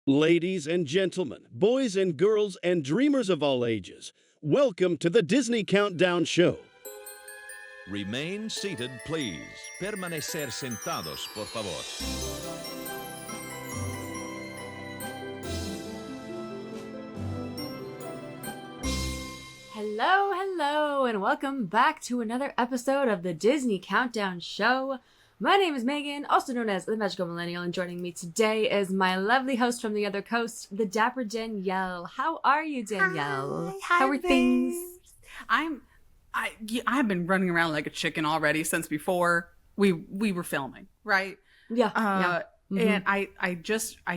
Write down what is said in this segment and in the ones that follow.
Ladies and gentlemen, boys and girls, and dreamers of all ages, welcome to the Disney Countdown Show. Remain seated, please. Permanecer sentados, por favor. Hello, and welcome back to another episode of the Disney Countdown Show. My name is Megan, also known as the Magical Millennial, and joining me today is my lovely host from the other coast, the Dapper Danielle. How are you, Danielle? Hi, How are things? I've been running around like a chicken already since before we were filming, right? Yeah. And I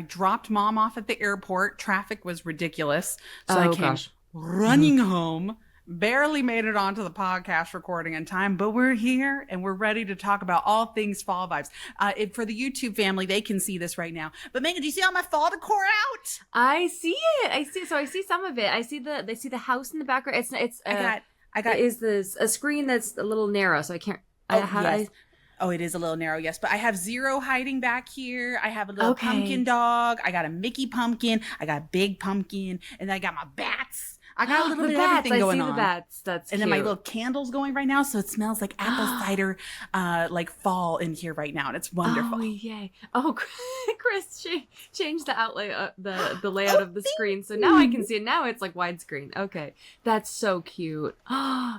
dropped mom off at the airport. Traffic was ridiculous, so I came running home. Barely made it onto the podcast recording in time, but we're here and we're ready to talk about all things fall vibes. For the YouTube family, they can see this right now. But Megan, do you see all my fall decor out? I see it. So I see some of it. I see the house in the background. I got is this a screen that's a little narrow, so I can't. Oh, it is a little narrow, yes. But I have Zero hiding back here. I have a little pumpkin dog. I got a Mickey pumpkin. I got a big pumpkin, and I got my bats. I got a little bit of everything going on. I see the bats. That's and cute. Then my little candles going right now, so it smells like apple cider, like fall in here right now, and it's wonderful. Oh yay! Oh, Chris, changed the outlay, the layout of the screen, so now I can see it. Now it's like widescreen. Okay, that's so cute.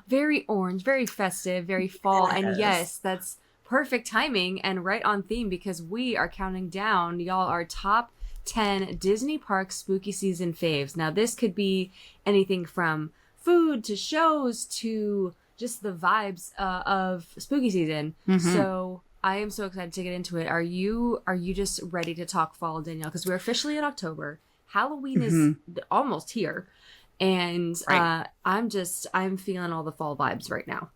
Very orange, very festive, very fall, and yes, that's perfect timing and right on theme because we are counting down, y'all, our top 10 Disney Park spooky season faves. Now, this could be anything from food to shows to just the vibes of spooky season. Mm-hmm. So I am so excited to get into it. Are you just ready to talk fall, Danielle? Because we're officially in October. Halloween is almost here. And I'm feeling all the fall vibes right now.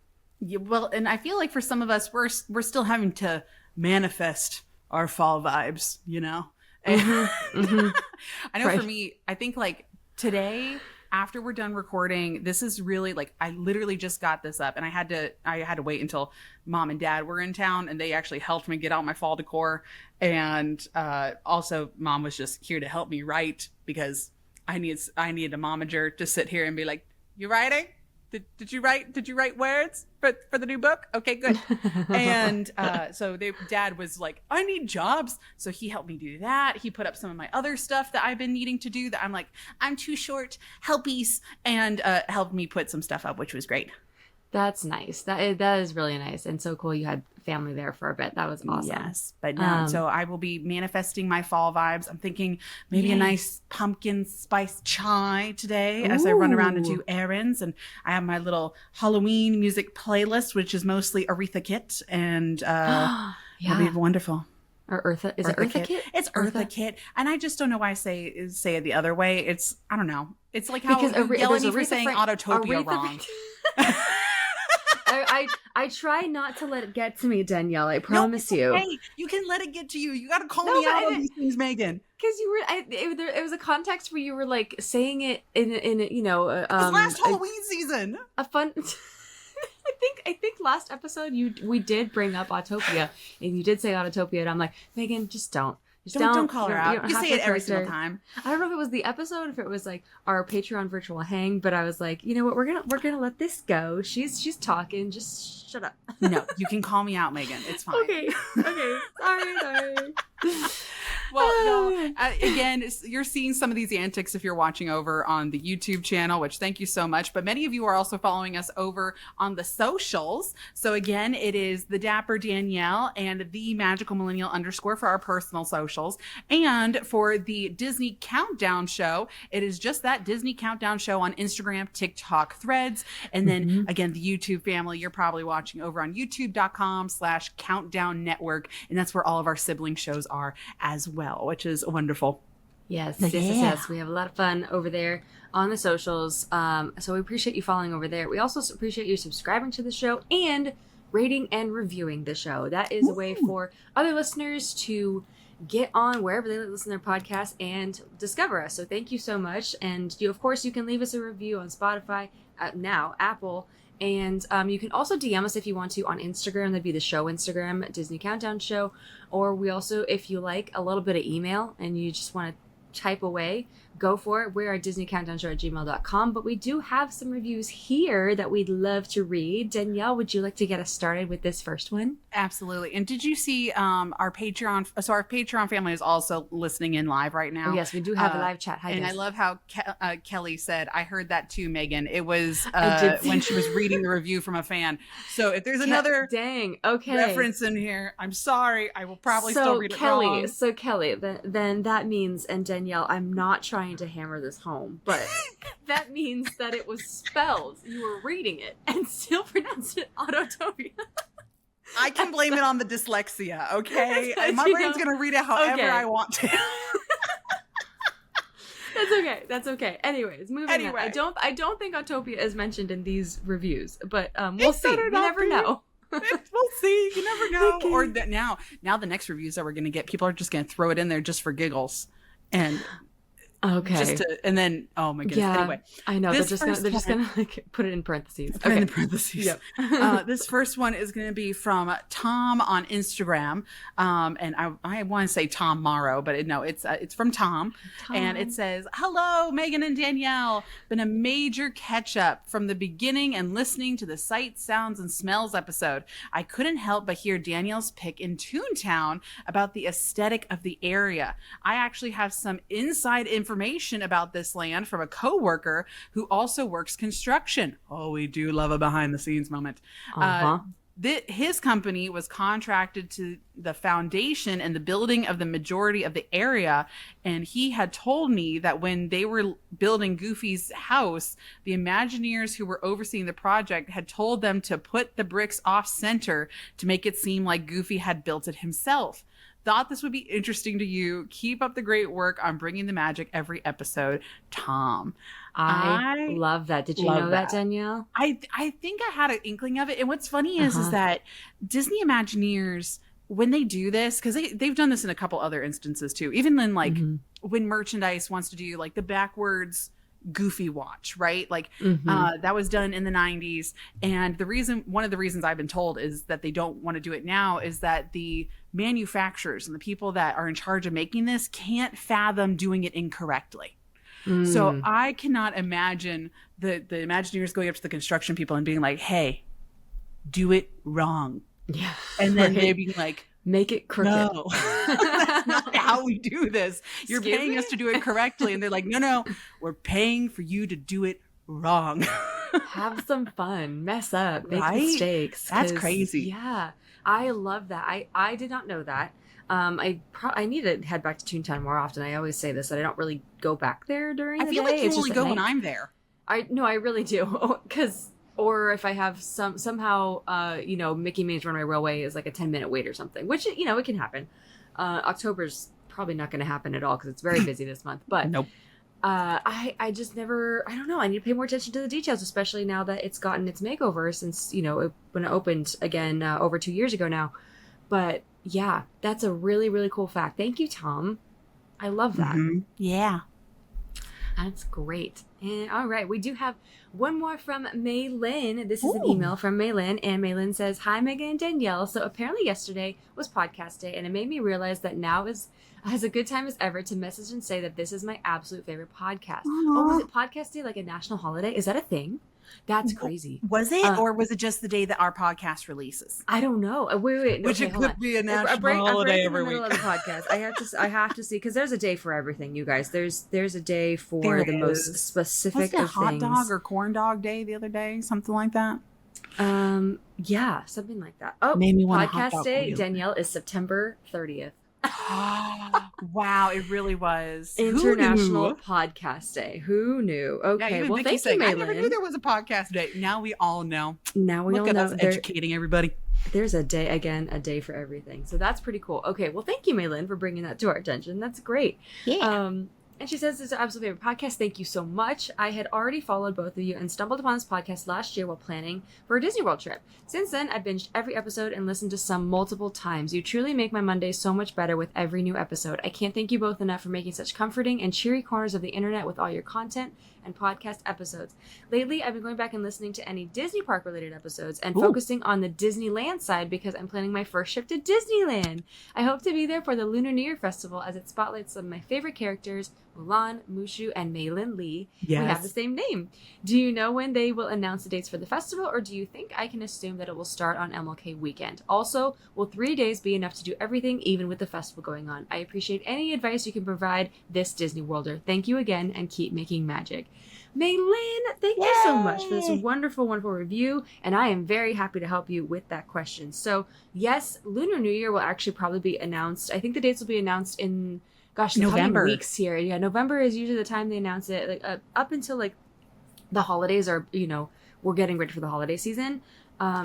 Yeah, well, and I feel like for some of us, we're still having to manifest our fall vibes, you know? I know for me, I think like today after we're done recording, this is really like, I literally just got this up and I had to wait until mom and dad were in town and they actually helped me get out my fall decor. And also mom was just here to help me write because I needed a momager to sit here and be like, you writing? Did you write words for the new book? Okay, good. And so dad was like, I need jobs. So he helped me do that. He put up some of my other stuff that I've been needing to do that I'm like, I'm too short, helpies, and helped me put some stuff up, which was great. That's nice. That is really nice and so cool. You had family there for a bit. That was awesome. Yes, but now so I will be manifesting my fall vibes. I'm thinking maybe a nice pumpkin spice chai today as I run around and do errands. And I have my little Halloween music playlist, which is mostly Aretha Kitt, and it'll be wonderful. Or Eartha? Is it Eartha Kitt? It's Eartha Kitt, and I just don't know why I say it the other way. It's I don't know. It's like how you yell at me for saying Autotopia wrong. I try not to let it get to me, Danielle. I promise you. Hey, you can let it get to you. You got to call me out on these things, Megan. Because you were, it was a context where you were like saying it in you know. It was last Halloween season. A fun. I think last episode we did bring up Autotopia, and you did say Autotopia, and I'm like, Megan, just don't. Don't call her out. You say it every single time. I don't know if it was the episode, if it was like our Patreon virtual hang, but I was like, you know what, we're gonna let this go. She's talking. Just shut up. No, you can call me out, Megan. It's fine. Okay. Sorry. Well, y'all, again, you're seeing some of these antics if you're watching over on the YouTube channel, which thank you so much. But many of you are also following us over on the socials. So again, it is the Dapper Danielle and the Magical Millennial _ for our personal socials. And for the Disney Countdown Show, it is just that Disney Countdown Show on Instagram, TikTok, Threads. And then again, the YouTube family, you're probably watching over on youtube.com/countdown network. And that's where all of our sibling shows are as well, which is wonderful. Yes. We have a lot of fun over there on the socials. So we appreciate you following over there. We also appreciate you subscribing to the show and rating and reviewing the show. That is a way for other listeners to get on wherever they listen to their podcasts and discover us. So thank you so much. And of course, you can leave us a review on Spotify, now Apple. And you can also DM us if you want to on Instagram. That'd be the show Instagram, Disney Countdown Show. Or we also, if you like, a little bit of email and you just want to type away, go for it. We're at DisneyCountdownShow@gmail.com, but we do have some reviews here that we'd love to read. Danielle, would you like to get us started with this first one? Absolutely. And did you see our Patreon? So our Patreon family is also listening in live right now. Oh, yes, we do have a live chat. Hi, and guys. I love how Kelly said, I heard that too, Megan. It was when she was reading the review from a fan. So if there's another reference in here, I'm sorry. I will probably still read it wrong. So Kelly, then that means, and Danielle, I'm not trying to hammer this home, but that means that it was spelled. You were reading it and still pronounced it Autotopia. I can blame it on the dyslexia, okay? And my brain's going to read it however I want to. That's okay. Anyways, moving on. I don't think Autopia is mentioned in these reviews, but we'll see. You never know. We'll see. You never know. Okay. Or that now the next reviews that we're going to get, people are just going to throw it in there just for giggles. And and then oh my goodness. Yeah, anyway, I know they're just gonna like put it in parentheses. Put it in parentheses. Yep. This first one is gonna be from Tom on Instagram, and I want to say Tom Morrow, but it's from Tom, and it says, "Hello, Megan and Danielle. Been a major catch up from the beginning and listening to the sights, sounds, and smells episode. I couldn't help but hear Danielle's pick in Toontown about the aesthetic of the area. I actually have some inside information about this land from a coworker who also works construction. Oh, we do love a behind the scenes moment. His company was contracted to the foundation and the building of the majority of the area, and he had told me that when they were building Goofy's house, the Imagineers who were overseeing the project had told them to put the bricks off center to make it seem like Goofy had built it himself. Thought this would be interesting to you. Keep up the great work on bringing the magic every episode, Tom." I love that. Did you know that, Danielle? I think I had an inkling of it. And what's funny is that Disney Imagineers, when they do this, because they've done this in a couple other instances too, even in like when merchandise wants to do like the backwards Goofy watch, right? Like that was done in the 90s. And one of the reasons I've been told is that they don't want to do it now is that the manufacturers and the people that are in charge of making this can't fathom doing it incorrectly. So I cannot imagine the Imagineers going up to the construction people and being like, "Hey, do it wrong." Yeah. And then they'd be like, "Make it crooked." No, that's not how we do this. You're paying us to do it correctly. And they're like, no, we're paying for you to do it wrong. Have some fun, mess up, make mistakes. That's crazy. Yeah, I love that. I did not know that. I need to head back to Toontown more often. I always say this, that I don't really go back there during the day. I feel like you it's only go when I'm there. I really do. Or if I have somehow, Mickey Minnie's Runaway Railway is like a 10-minute wait or something, which, it can happen. October's probably not going to happen at all because it's very busy this month. But nope. I just never, I don't know. I need to pay more attention to the details, especially now that it's gotten its makeover since, when it opened again over 2 years ago now. But yeah, that's a really, really cool fact. Thank you, Tom. I love that. Yeah. That's great. And all right, we do have one more from Maylin. This is an email from Maylin, and Maylin says, "Hi, Megan and Danielle. So apparently yesterday was podcast day, and it made me realize that now is as a good time as ever to message and say that this is my absolute favorite podcast." Oh, was it podcast day, like a national holiday? Is that a thing? That's crazy. Was it, or was it just the day that our podcast releases? I don't know. Wait. Which it could be a national holiday every week. Of the podcast. I have to see, because there's a day for everything, you guys. There's a day for the most specific of things. Was it hot dog or corn dog day the other day? Something like that. Yeah, something like that. Oh, made me want podcast day, Danielle, is September 30th. Wow, it really was International Podcast Day. Who knew? Okay, yeah, well, Vicky thank you, Maylin. I never knew there was a podcast day. Now we all know. Look at us educating everybody. There's a day for everything. So that's pretty cool. Okay, well, thank you, Maylin, for bringing that to our attention. That's great. Yeah. And she says, "This is our absolute favorite podcast. Thank you so much. I had already followed both of you and stumbled upon this podcast last year while planning for a Disney World trip. Since then, I've binged every episode and listened to some multiple times. You truly make my Mondays so much better with every new episode. I can't thank you both enough for making such comforting and cheery corners of the internet with all your content and podcast episodes. Lately, I've been going back and listening to any Disney park related episodes and focusing on the Disneyland side because I'm planning my first trip to Disneyland. I hope to be there for the Lunar New Year Festival as it spotlights some of my favorite characters, Mulan, Mushu, and Meilin Lee. Yes. We have the same name. Do you know when they will announce the dates for the festival, or do you think I can assume that it will start on MLK weekend? Also, will 3 days be enough to do everything, even with the festival going on? I appreciate any advice you can provide this Disney Worlder. Thank you again, and keep making magic." Meilin, thank you so much for this wonderful, wonderful review, and I am very happy to help you with that question. So, yes, Lunar New Year will actually probably be announced. I think the dates will be announced in, gosh, the November. coming weeks here. Yeah, November is usually the time they announce it, like up until like the holidays are, we're getting ready for the holiday season.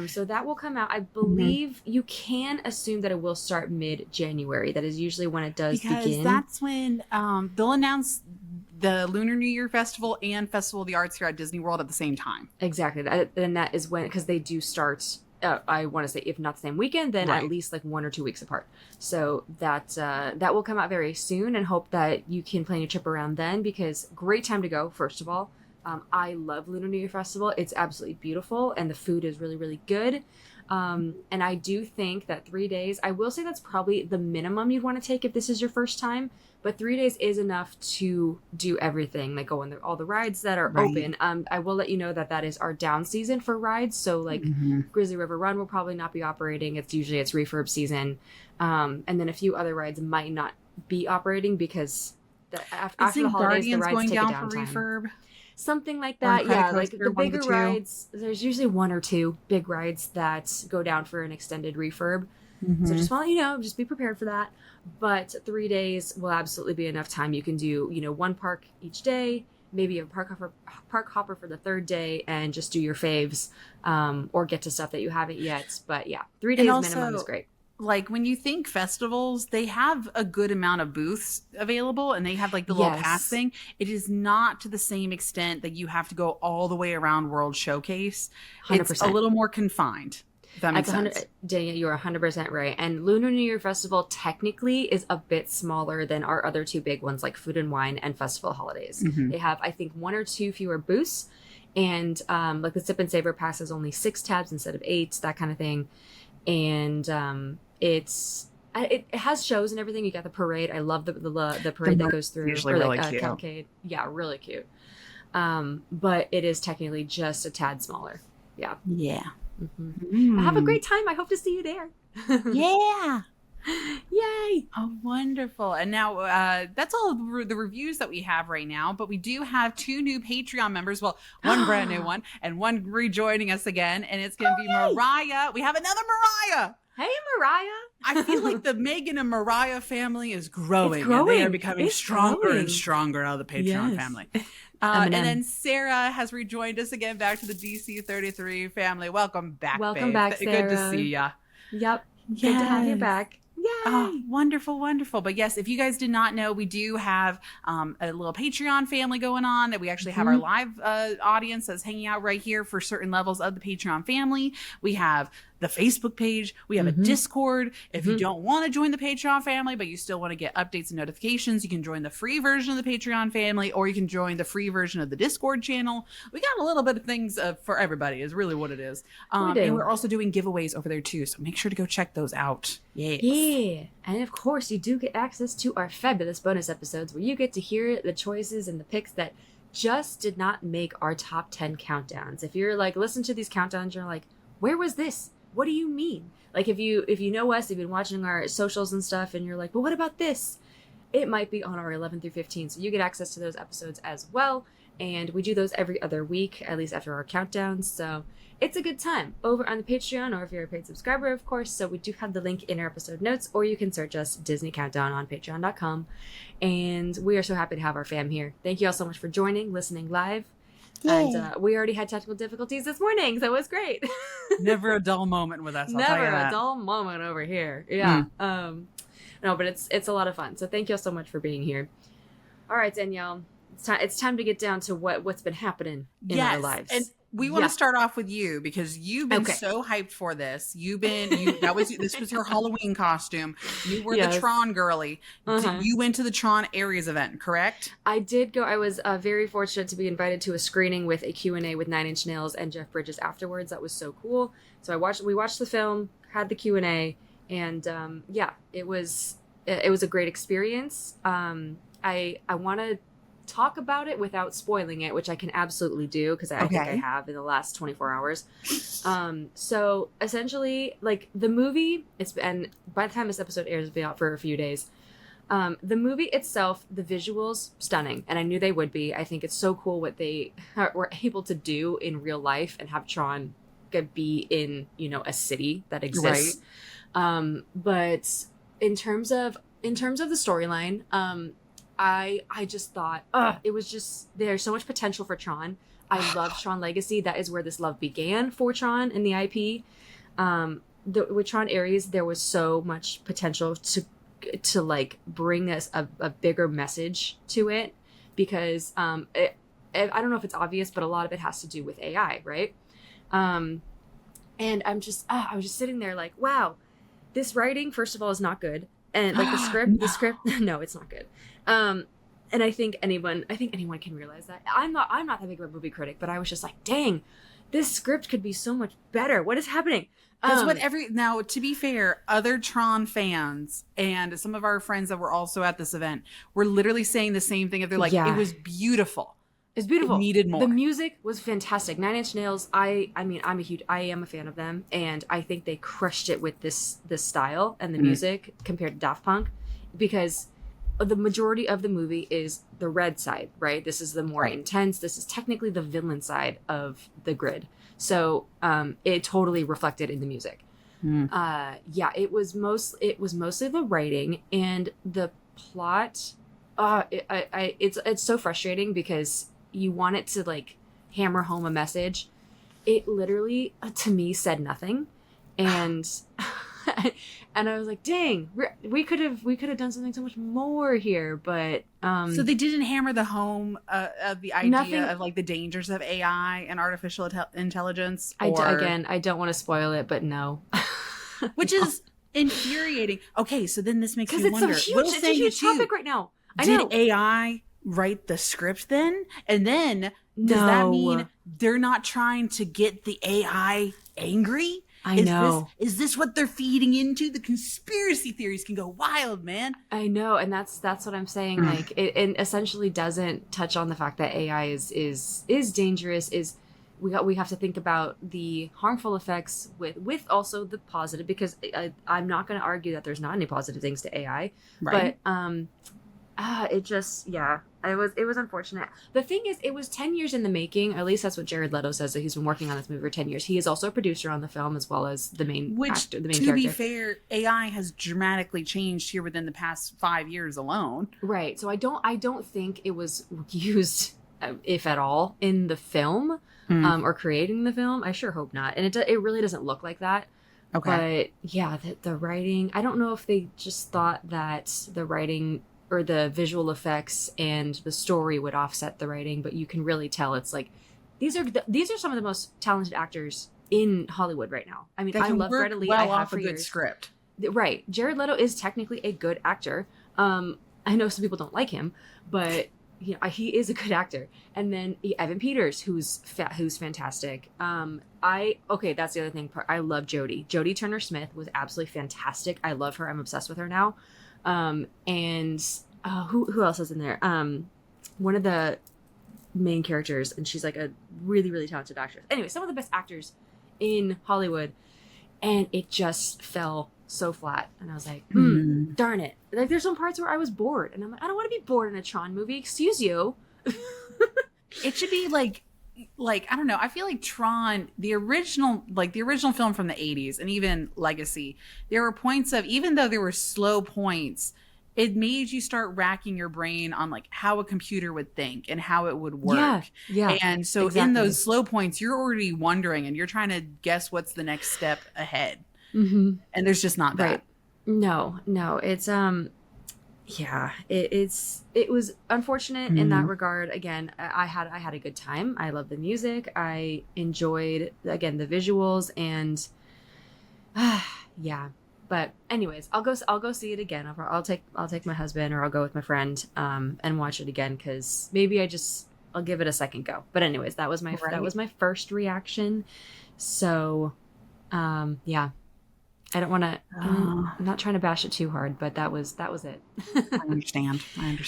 So that will come out. I believe you can assume that it will start mid-January. That is usually when it does begin. Because that's when they'll announce the Lunar New Year Festival and Festival of the Arts here at Disney World at the same time. Exactly. And that is when, because they do start, I want to say, if not the same weekend, then at least like 1 or 2 weeks apart. So that will come out very soon, and hope that you can plan your trip around then, because great time to go, first of all. I love Lunar New Year Festival. It's absolutely beautiful, and the food is really, really good. And I do think that 3 days, I will say that's probably the minimum you'd want to take if this is your first time, but 3 days is enough to do everything, like go on all the rides that are open. I will let you know that is our down season for rides. So like Grizzly River Run will probably not be operating. It's refurb season. And then a few other rides might not be operating because after the holidays, the rides going take down a downtime. for refurb. Something like that, yeah. Like the one of bigger the two. rides, there's usually 1 or 2 big rides that go down for an extended refurb. So just want to let you know, just be prepared for that. But 3 days will absolutely be enough time. You can do, 1 park each day, maybe a park hopper for the 3rd day, and just do your faves, or get to stuff that you haven't yet. But yeah, 3 days minimum is great. Like when you think festivals, they have a good amount of booths available, and they have like the little pass thing. It is not to the same extent that you have to go all the way around World Showcase. 100%. It's a little more confined. If that makes sense. Danielle, you're 100% right. And Lunar New Year Festival technically is a bit smaller than our other 2 big ones, like Food and Wine and Festival Holidays. They have, I think, 1 or 2 fewer booths, and like the Sip and Savor Pass has only 6 tabs instead of 8, that kind of thing. And it has shows and everything. You got the parade. I love the parade that goes through. Usually really cute. Cavalcade. Yeah, really cute. But it is technically just a tad smaller. Yeah. Yeah. Have a great time. I hope to see you there. Yeah. Yay. Oh, wonderful. And now that's all the reviews that we have right now, but we do have 2 new Patreon members. Well, one brand new one and one rejoining us again, and it's going to be Mariah. We have another Mariah. Hey, Mariah. I feel like the Megan and Mariah family is growing. And they are becoming stronger and stronger out of the Patreon family. And then Sarah has rejoined us again back to the DC33 family. Welcome back, Welcome babe. back, Sarah. Good to see ya. Yep. Good to have you back. Yay. Oh, wonderful, wonderful. But yes, if you guys did not know, we do have a little Patreon family going on, that we actually have our live audience that's hanging out right here for certain levels of the Patreon family. We have the Facebook page. We have a Discord. If you don't want to join the Patreon family, but you still want to get updates and notifications, you can join the free version of the Patreon family, or you can join the free version of the Discord channel. We got a little bit of things for everybody is really what it is. And we're also doing giveaways over there too. So make sure to go check those out. Yes. Yeah. And of course, you do get access to our fabulous bonus episodes where you get to hear the choices and the picks that just did not make our top 10 countdowns. If you're like, listen to these countdowns, you're like, where was this? What do you mean? Like if you know us, you've been watching our socials and stuff, and you're like, but what about this? It might be on our 11 through 15. So you get access to those episodes as well. And we do those every other week, at least after our countdowns. So it's a good time over on the Patreon, or if you're a paid subscriber, of course. So we do have the link in our episode notes, or you can search us Disney Countdown on patreon.com. And we are so happy to have our fam here. Thank you all so much for joining, listening live. Yay. And we already had technical difficulties this morning, so it was great. Never a dull moment with us. I'll tell you Never that. a dull moment over here. Yeah. No, but it's a lot of fun. So thank you all so much for being here. All right, Danielle. It's time to get down to what's been happening in our lives. And we want to start off with you because you've been so hyped for this. This was your Halloween costume. You were the Tron girly. You went to the Tron Aries event, correct? I did go. I was very fortunate to be invited to a screening with a Q&A with Nine Inch Nails and Jeff Bridges afterwards. That was so cool. So we watched the film, had the Q&A, and it was a great experience. I want to talk about it without spoiling it, which I can absolutely do because I think I have in the last 24 hours. So essentially, like the movie, and by the time this episode airs, it'll be out for a few days. The movie itself, the visuals, stunning, and I knew they would be. I think it's so cool what they were able to do in real life and have Tron be in, a city that exists. Right. But in terms of the storyline, I just thought, it was just, there's so much potential for Tron. I love Tron Legacy. That is where this love began for Tron and the IP. With Tron Aries, there was so much potential to like bring us a bigger message to it because I don't know if it's obvious, but a lot of it has to do with AI, right? And I was just sitting there like, wow, this writing, first of all, is not good. And like the script, no, it's not good. And I think anyone can realize that. I'm not that big of a movie critic, but I was just like, dang, this script could be so much better. What is happening? That's what now, to be fair, other Tron fans and some of our friends that were also at this event were literally saying the same thing. They're like, it was beautiful. It's beautiful. It needed more. The music was fantastic. Nine Inch Nails, I am a fan of them, and I think they crushed it with this style and the music compared to Daft Punk, because the majority of the movie is the red side, right? This is the more intense. This is technically the villain side of the grid. So it totally reflected in the music. It was mostly the writing and the plot. It's so frustrating because you want it to like hammer home a message. It literally to me said nothing, and and I was like, dang, we could have done something so much more here, but so they didn't hammer the home of the idea of like the dangers of AI and artificial intelligence. I don't want to spoil it, but no. Which is infuriating. Okay, so then this makes me wonder. So huge. It's a huge topic right now. Did AI write the script then? And then does that mean they're not trying to get the AI angry? Is this what they're feeding into? The conspiracy theories can go wild, man. I know, and that's what I'm saying. Like, it essentially doesn't touch on the fact that AI is dangerous. We have to think about the harmful effects with also the positive, because I'm not going to argue that there's not any positive things to AI, right? But it was unfortunate. The thing is, it was 10 years in the making. At least that's what Jared Leto says, that he's been working on this movie for 10 years. He is also a producer on the film as well as the main actor, the main character. To be fair, AI has dramatically changed here within the past 5 years alone. Right. So I don't think it was used, if at all, in the film or creating the film. I sure hope not. And it really doesn't look like that. Okay. But yeah, the writing, I don't know if they just thought that the writing or the visual effects and the story would offset the writing, but you can really tell it's like these are some of the most talented actors in Hollywood right now. I mean, I love Greta Lee. I have for a good years. Script, right? Jared Leto is technically a good actor. I know some people don't like him, but he is a good actor. And then Evan Peters, who's fantastic. That's the other thing. I love Jodie. Jodie Turner-Smith was absolutely fantastic. I love her. I'm obsessed with her now. And who else is in there? One of the main characters, and she's like a really, really talented actress. Anyway, some of the best actors in Hollywood, and it just fell so flat. And I was like, darn it. Like, there's some parts where I was bored, and I'm like, I don't want to be bored in a Tron movie. Excuse you. It should be like I don't know. I feel like Tron, the original film from the 80s, and even Legacy, there were points of, even though there were slow points, it made you start racking your brain on like how a computer would think and how it would work. Yeah. And so in those slow points, you're already wondering and you're trying to guess what's the next step ahead. And there's just not that. Right. No, it's yeah, it was unfortunate in that regard. Again, I had a good time. I love the music. I enjoyed, again, the visuals, and yeah. But anyways, I'll go see it again. I'll take my husband, or I'll go with my friend and watch it again, because maybe I'll give it a second go. But anyways, that was my first reaction. So yeah. I don't want to. I'm not trying to bash it too hard, but that was it. I understand.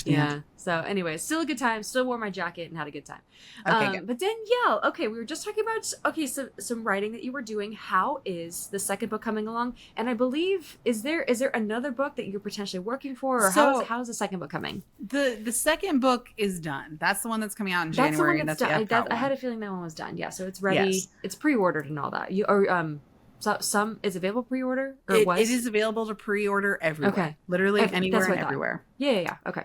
Yeah. So, anyways, still a good time. Still wore my jacket and had a good time. Okay, good. But Danielle, okay, we were just talking about some writing that you were doing. How is the second book coming along? And I believe is there another book that you're potentially working for, or how's the second book coming? The second book is done. That's the one that's coming out in January. That's the one that's done. I had a feeling that one was done. Yeah, so it's ready. Yes. It's pre-ordered and all that. So some is available pre-order, or it is available to pre-order everywhere. Okay, literally anywhere and everywhere. Yeah. Okay.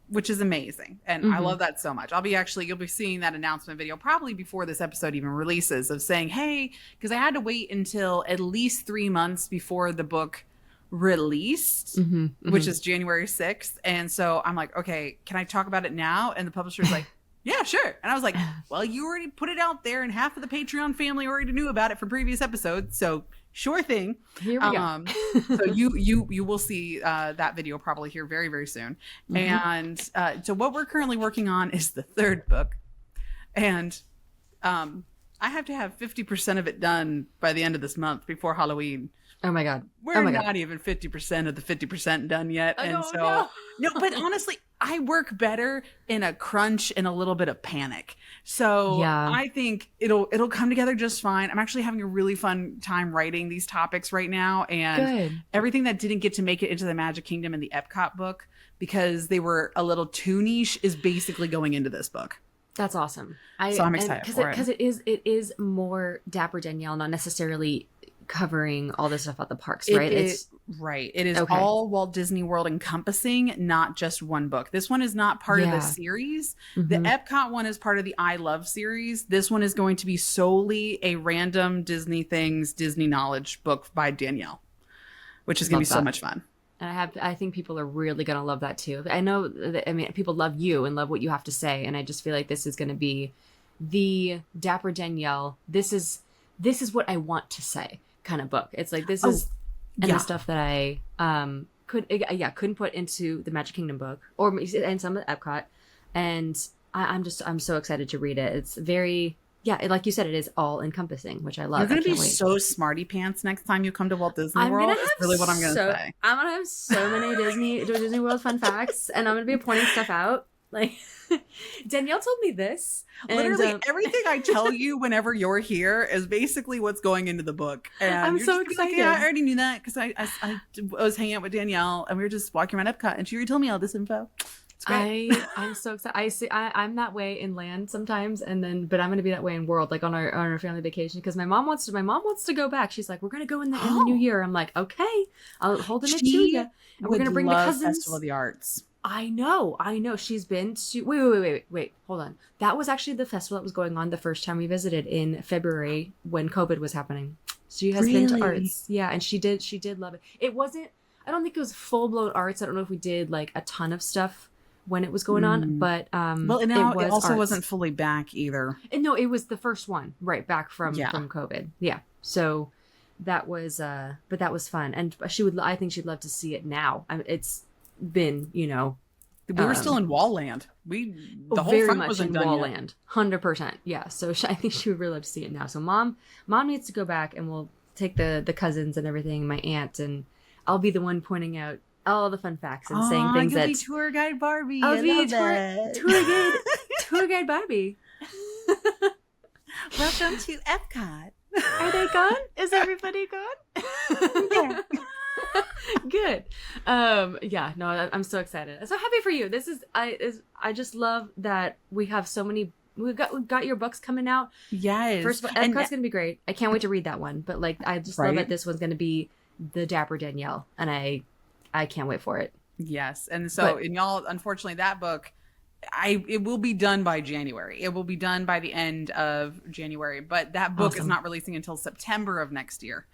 Which is amazing, and I love that so much. You'll be seeing that announcement video probably before this episode even releases, of saying, hey, because I had to wait until at least 3 months before the book released, which is January 6th, and so I'm like, okay, can I talk about it now? And the publisher's like, yeah, sure. And I was like, well, you already put it out there, and half of the Patreon family already knew about it from previous episodes. So sure thing. Here we go. So you will see that video probably here very, very soon. And so what we're currently working on is the third book. And I have to have 50% of it done by the end of this month before Halloween. Oh my God. We're not even 50% of the 50% done yet. No, but honestly, I work better in a crunch and a little bit of panic. So yeah. I think it'll come together just fine. I'm actually having a really fun time writing these topics right now. And everything that didn't get to make it into the Magic Kingdom and the Epcot book, because they were a little too niche, is basically going into this book. That's awesome. So I'm excited for it. Because it is more Dapper Danielle, not necessarily covering all this stuff at the parks, right? It is all Walt Disney World encompassing, not just one book. This one is not part of the series. The Epcot one is part of the I Love series. This one is going to be solely a random Disney things, Disney knowledge book by Danielle, which is going to be so much fun. And I think people are really going to love that too. I know that, people love you and love what you have to say, and I just feel like this is going to be the Dapper Danielle. This is what I want to say kind of book. It's like the stuff that I couldn't put into the Magic Kingdom book and some of the Epcot, and I'm so excited to read it. It's very like you said, it is all encompassing, which I love. You're gonna be so smarty pants next time you come to Walt Disney World. Is really what I'm gonna say. I'm gonna have so many Disney World fun facts, and I'm gonna be pointing stuff out. Like Danielle told me this. Literally everything I tell you whenever you're here is basically what's going into the book. And I'm so excited. Like, yeah, I already knew that because I was hanging out with Danielle and we were just walking around Epcot and she already told me all this info. It's great. I'm so excited. I'm that way in land sometimes, but I'm going to be that way in world, like on our family vacation, because my mom wants to go back. She's like, we're going to go in the new year. I'm like, okay, I'll hold it to you, and we're going to bring the cousins. Festival of the Arts. I know. She's been to... Wait. Hold on. That was actually the festival that was going on the first time we visited in February when COVID was happening. She has been to arts. Yeah, and she did love it. It wasn't... I don't think it was full-blown arts. I don't know if we did like a ton of stuff when it was going on, but it also wasn't fully back either. And no, it was the first one, right, back from COVID. Yeah. So that was but that was fun. And I think she'd love to see it now. It's been, we were still in Wall Land. The whole very front much wasn't in done Wall yet. Land, 100%. Yeah, so I think she would really love to see it now. So mom needs to go back, and we'll take the cousins and everything, my aunt, and I'll be the one pointing out all the fun facts and saying things you'll be tour guide Barbie. I'll be tour guide Barbie. Welcome to Epcot. Are they gone? Is everybody gone? Yeah. Good. No, I'm so excited. I'm so happy for you. I just love that we have so many. We've got your books coming out. Yes. First of all, Epcot's gonna be great. I can't wait to read that one. But like, I just love that this one's gonna be the Dapper Danielle, and I can't wait for it. Yes, and so and y'all, unfortunately, that book, it will be done by January. It will be done by the end of January. But that book is not releasing until September of next year.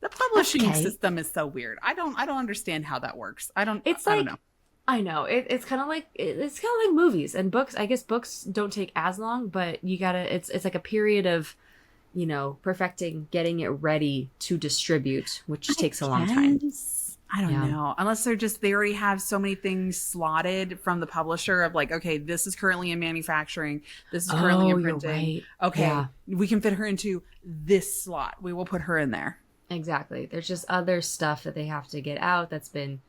The publishing Okay. system is so weird. I don't understand how that works. I don't It's I like don't know. I know it's kind of like movies and books. I guess books don't take as long, but you gotta. It's like a period of, perfecting, getting it ready to distribute, which takes a long time. I don't Yeah. know. Unless they already have so many things slotted from the publisher of like, okay, this is currently in manufacturing. This is currently in You're printing. right. Okay, Yeah. we can fit her into this slot. We will put her in there. Exactly. There's just other stuff that they have to get out that's been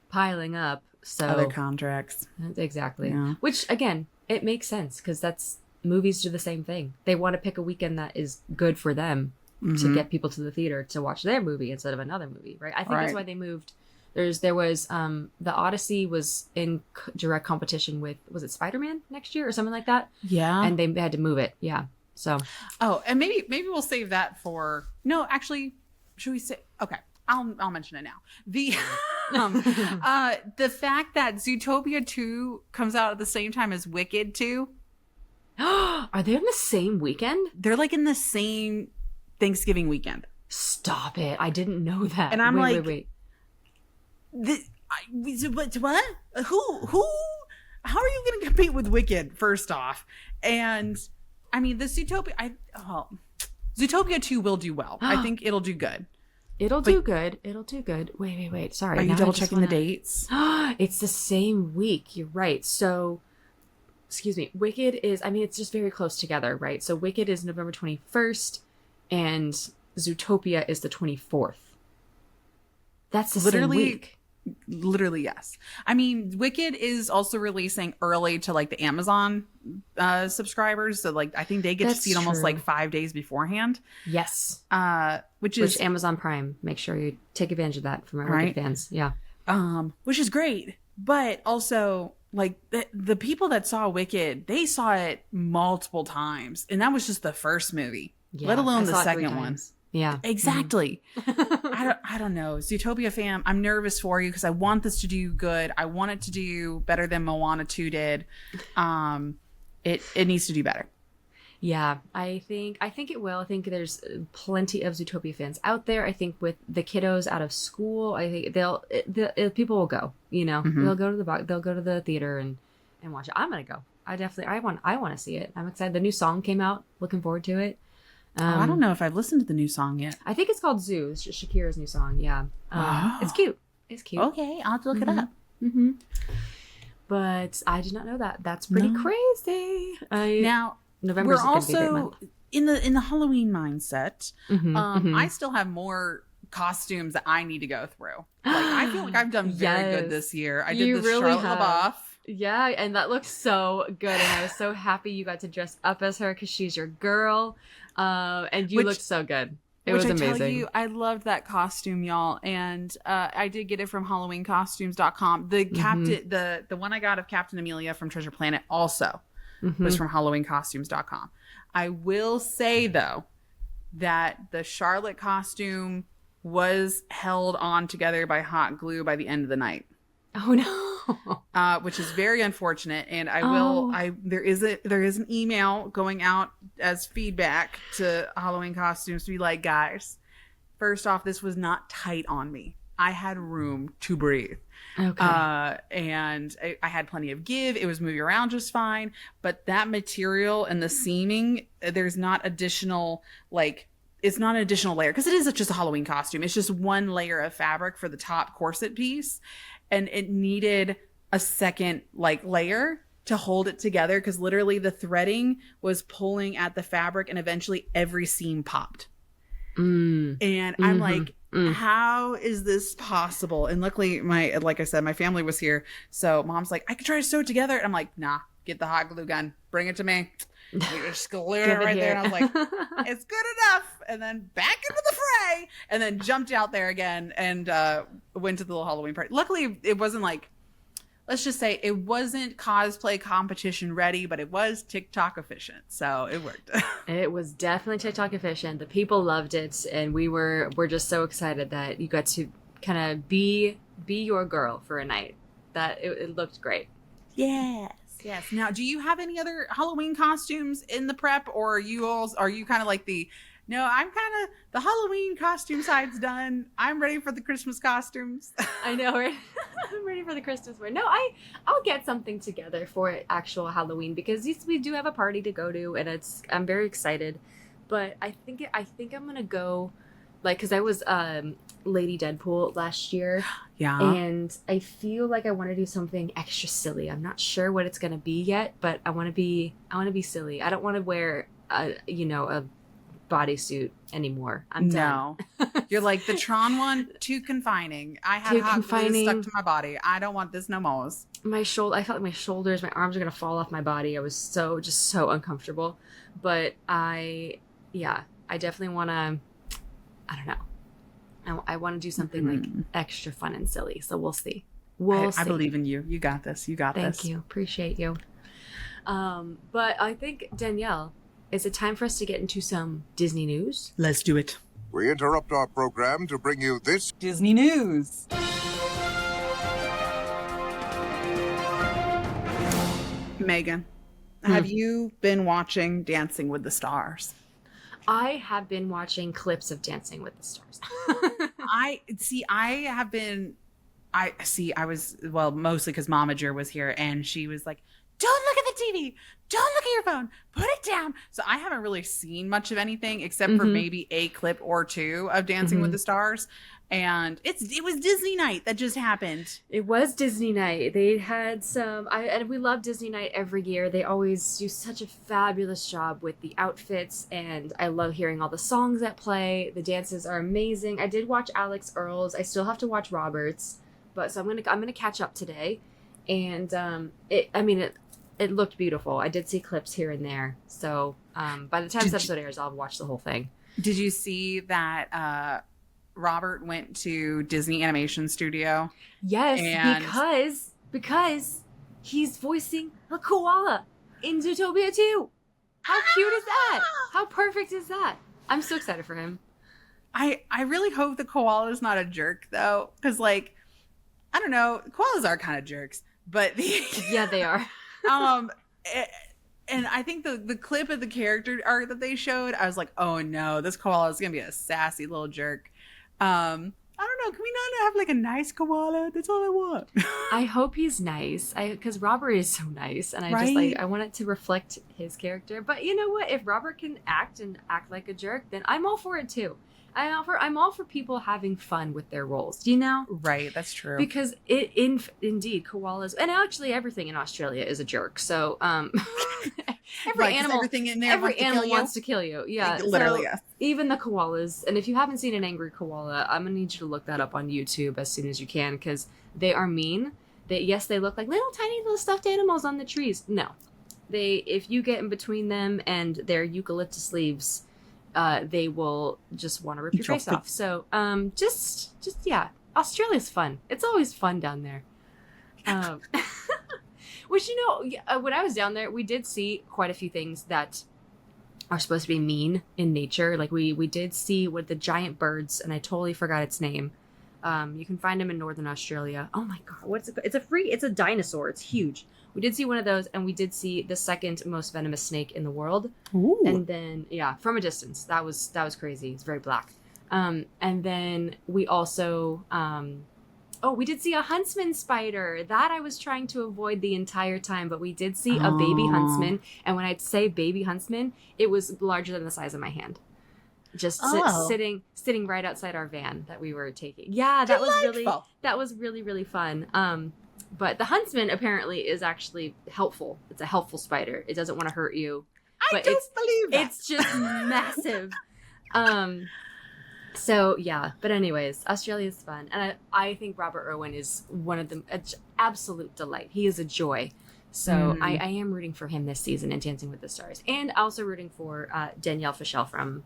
piling up. So Other contracts. exactly. Yeah. Which again, it makes sense because movies do the same thing. They want to pick a weekend that is good for them to get people to the theater to watch their movie instead of another movie, right? I think that's Right. why they moved. There was the Odyssey was in direct competition with, was it Spider-Man next year or something like that? Yeah. And they had to move it. Yeah. So Oh, and maybe we'll save that for no. Actually, should we say? Okay, I'll mention it now. The fact that Zootopia 2 comes out at the same time as Wicked 2. are they on the same weekend? They're like in the same Thanksgiving weekend. Stop it. I didn't know that. And I'm like, wait. What? Who? How are you going to compete with Wicked? First off, and I mean the Zootopia. Zootopia 2 will do well. I think it'll do good. It'll do good. Wait. Sorry. Are you now I double just checking the wanna- dates? It's the same week. You're right. So, excuse me. Wicked is, it's just very close together, right? So Wicked is November 21st and Zootopia is the 24th. That's the same week. Literally, yes. I mean, Wicked is also releasing early to like the Amazon subscribers. So like, I think they get to That's see it almost true. like 5 days beforehand. Yes. Which is Amazon Prime. Make sure you take advantage of that from our Right. Wicked fans. Yeah. which is great. But also like the people that saw Wicked, they saw it multiple times. And that was just the first movie, Yeah. let alone I the saw it 3 second one. times. Yeah. Exactly. I don't know. Zootopia fam, I'm nervous for you because I want this to do good. I want it to do better than Moana 2 did. It needs to do better. Yeah, I think it will. I think there's plenty of Zootopia fans out there. I think with the kiddos out of school, I think people will go. They'll go to the theater and watch it. I'm gonna go. I want to see it. I'm excited. The new song came out. Looking forward to it. I don't know if I've listened to the new song yet. I think it's called Zoo. It's Shakira's new song. Yeah, it's cute. It's cute. Okay, I'll have to look it up. Mm-hmm. But I did not know that. That's pretty crazy. Now November's we're gonna be a great also month. in the Halloween mindset. Mhm. I still have more costumes that I need to go through. Like I feel like I've done very Yes. good this year. I You did the really Charlotte have. LaBeouf. Yeah, and that looks so good, and I was so happy you got to dress up as her because she's your girl, and you Which- looked so good. It Which was I amazing. tell you, I loved that costume, y'all, and I did get it from HalloweenCostumes.com. The captain, the one I got of Captain Amelia from Treasure Planet also was from HalloweenCostumes.com. I will say though that the Charlotte costume was held on together by hot glue by the end of the night. Oh no! Which is very unfortunate. And there is an email going out as feedback to Halloween costumes to be like, guys, first off, this was not tight on me. I had room to breathe. Okay. And I had plenty of give. It was moving around just fine. But that material and the seaming, there's not additional, like, it's not an additional layer because it is just a Halloween costume. It's just one layer of fabric for the top corset piece. And it needed a second layer to hold it together because literally the threading was pulling at the fabric and eventually every seam popped. And I'm like, how is this possible? And luckily like I said, my family was here. So mom's like, I could try to sew it together. And I'm like, nah, get the hot glue gun. Bring it to me. We just glued it right there. And I was like, it's good enough. And then back into the fray. And then jumped out there again and went to the little Halloween party. Luckily, it wasn't like, let's just say it wasn't cosplay competition ready, but it was TikTok efficient. So it worked. It was definitely TikTok efficient. The people loved it, and we're just so excited that you got to kind of be your girl for a night. That it looked great. Yes. Now, do you have any other Halloween costumes in the prep, or are you kind of like the No, I'm kind of the Halloween costume side's done. I'm ready for the Christmas costumes. I know, right? I'm ready for the Christmas one. No, I'll get something together for actual Halloween because we do have a party to go to, and I'm very excited. But I think I'm gonna go, like, because I was Lady Deadpool last year, Yeah. and I feel like I want to do something extra silly. I'm not sure what it's gonna be yet, but I want to be silly. I don't want to wear a bodysuit anymore. I'm done. No. You're like the Tron one, too confining. I had Too hot glue confining. stuck to my body. I don't want this no more. I felt like my shoulders, my arms are gonna fall off my body. I was so uncomfortable. But I definitely want to. I don't know. I want to do something like extra fun and silly. So we'll see. We'll see. I believe in you. You got this. You got this. Thank you. Appreciate you. But I think, Danielle, is it time for us to get into some Disney news? Let's do it. We interrupt our program to bring you this. Disney news. Megan, have you been watching Dancing with the Stars? I have been watching clips of Dancing with the Stars. I was mostly because Momager was here and she was like, don't look at the TV, don't look at your phone, put it down. So I haven't really seen much of anything except for maybe a clip or two of Dancing with the Stars. And it was Disney night that just happened. It was Disney night. They had and we love Disney night every year. They always do such a fabulous job with the outfits, and I love hearing all the songs that play. The dances are amazing. I did watch Alex Earl's. I still have to watch Robert's, but so I'm gonna catch up today. And it looked beautiful. I did see clips here and there. So by the time this episode airs, I'll watch the whole thing. Did you see that Robert went to Disney Animation Studio? Yes, And- because he's voicing a koala in Zootopia 2. How cute is that? How perfect is that? I'm so excited for him. I really hope the koala is not a jerk though, because like, I don't know, koalas are kind of jerks, but Yeah, they are. And I think the clip of the character art that they showed, I was like, oh no, this koala is gonna be a sassy little jerk. I don't know, can we not have like a nice koala? That's all I want. I hope he's nice. Because Robert is so nice, and I want it to reflect his character. But you know what? If Robert can act like a jerk, then I'm all for it too. I'm all for people having fun with their roles. You know? Right, that's true. Because indeed koalas, and actually everything in Australia is a jerk. So every animal wants to kill you. Yeah, Like, literally, so yes. even the koalas. And if you haven't seen an angry koala, I'm gonna need you to look that up on YouTube as soon as you can, because they are mean. They look like tiny little stuffed animals on the trees. No, if you get in between them and their eucalyptus leaves, they will just want to rip your face off. So, yeah, Australia's fun. It's always fun down there. Which, when I was down there, we did see quite a few things that are supposed to be mean in nature. Like we did see with the giant birds, and I totally forgot its name. You can find them in Northern Australia. Oh my God, what's it? It's a dinosaur. It's huge. We did see one of those, and we did see the second most venomous snake in the world. Ooh. And then, yeah, from a distance, that was crazy. It's very black. And then we also, we did see a huntsman spider. That I was trying to avoid the entire time, but we did see a baby huntsman. And when I say baby huntsman, it was larger than the size of my hand. Just sitting right outside our van that we were taking. Yeah, that was really, really fun. But the huntsman apparently is actually helpful. It's a helpful spider. It doesn't want to hurt you. I don't believe that. It's just massive. So yeah, but anyways, Australia's fun, and I think Robert Irwin is one of them, an absolute delight. He is a joy. So I am rooting for him this season in Dancing with the Stars, and also rooting for Danielle Fishel from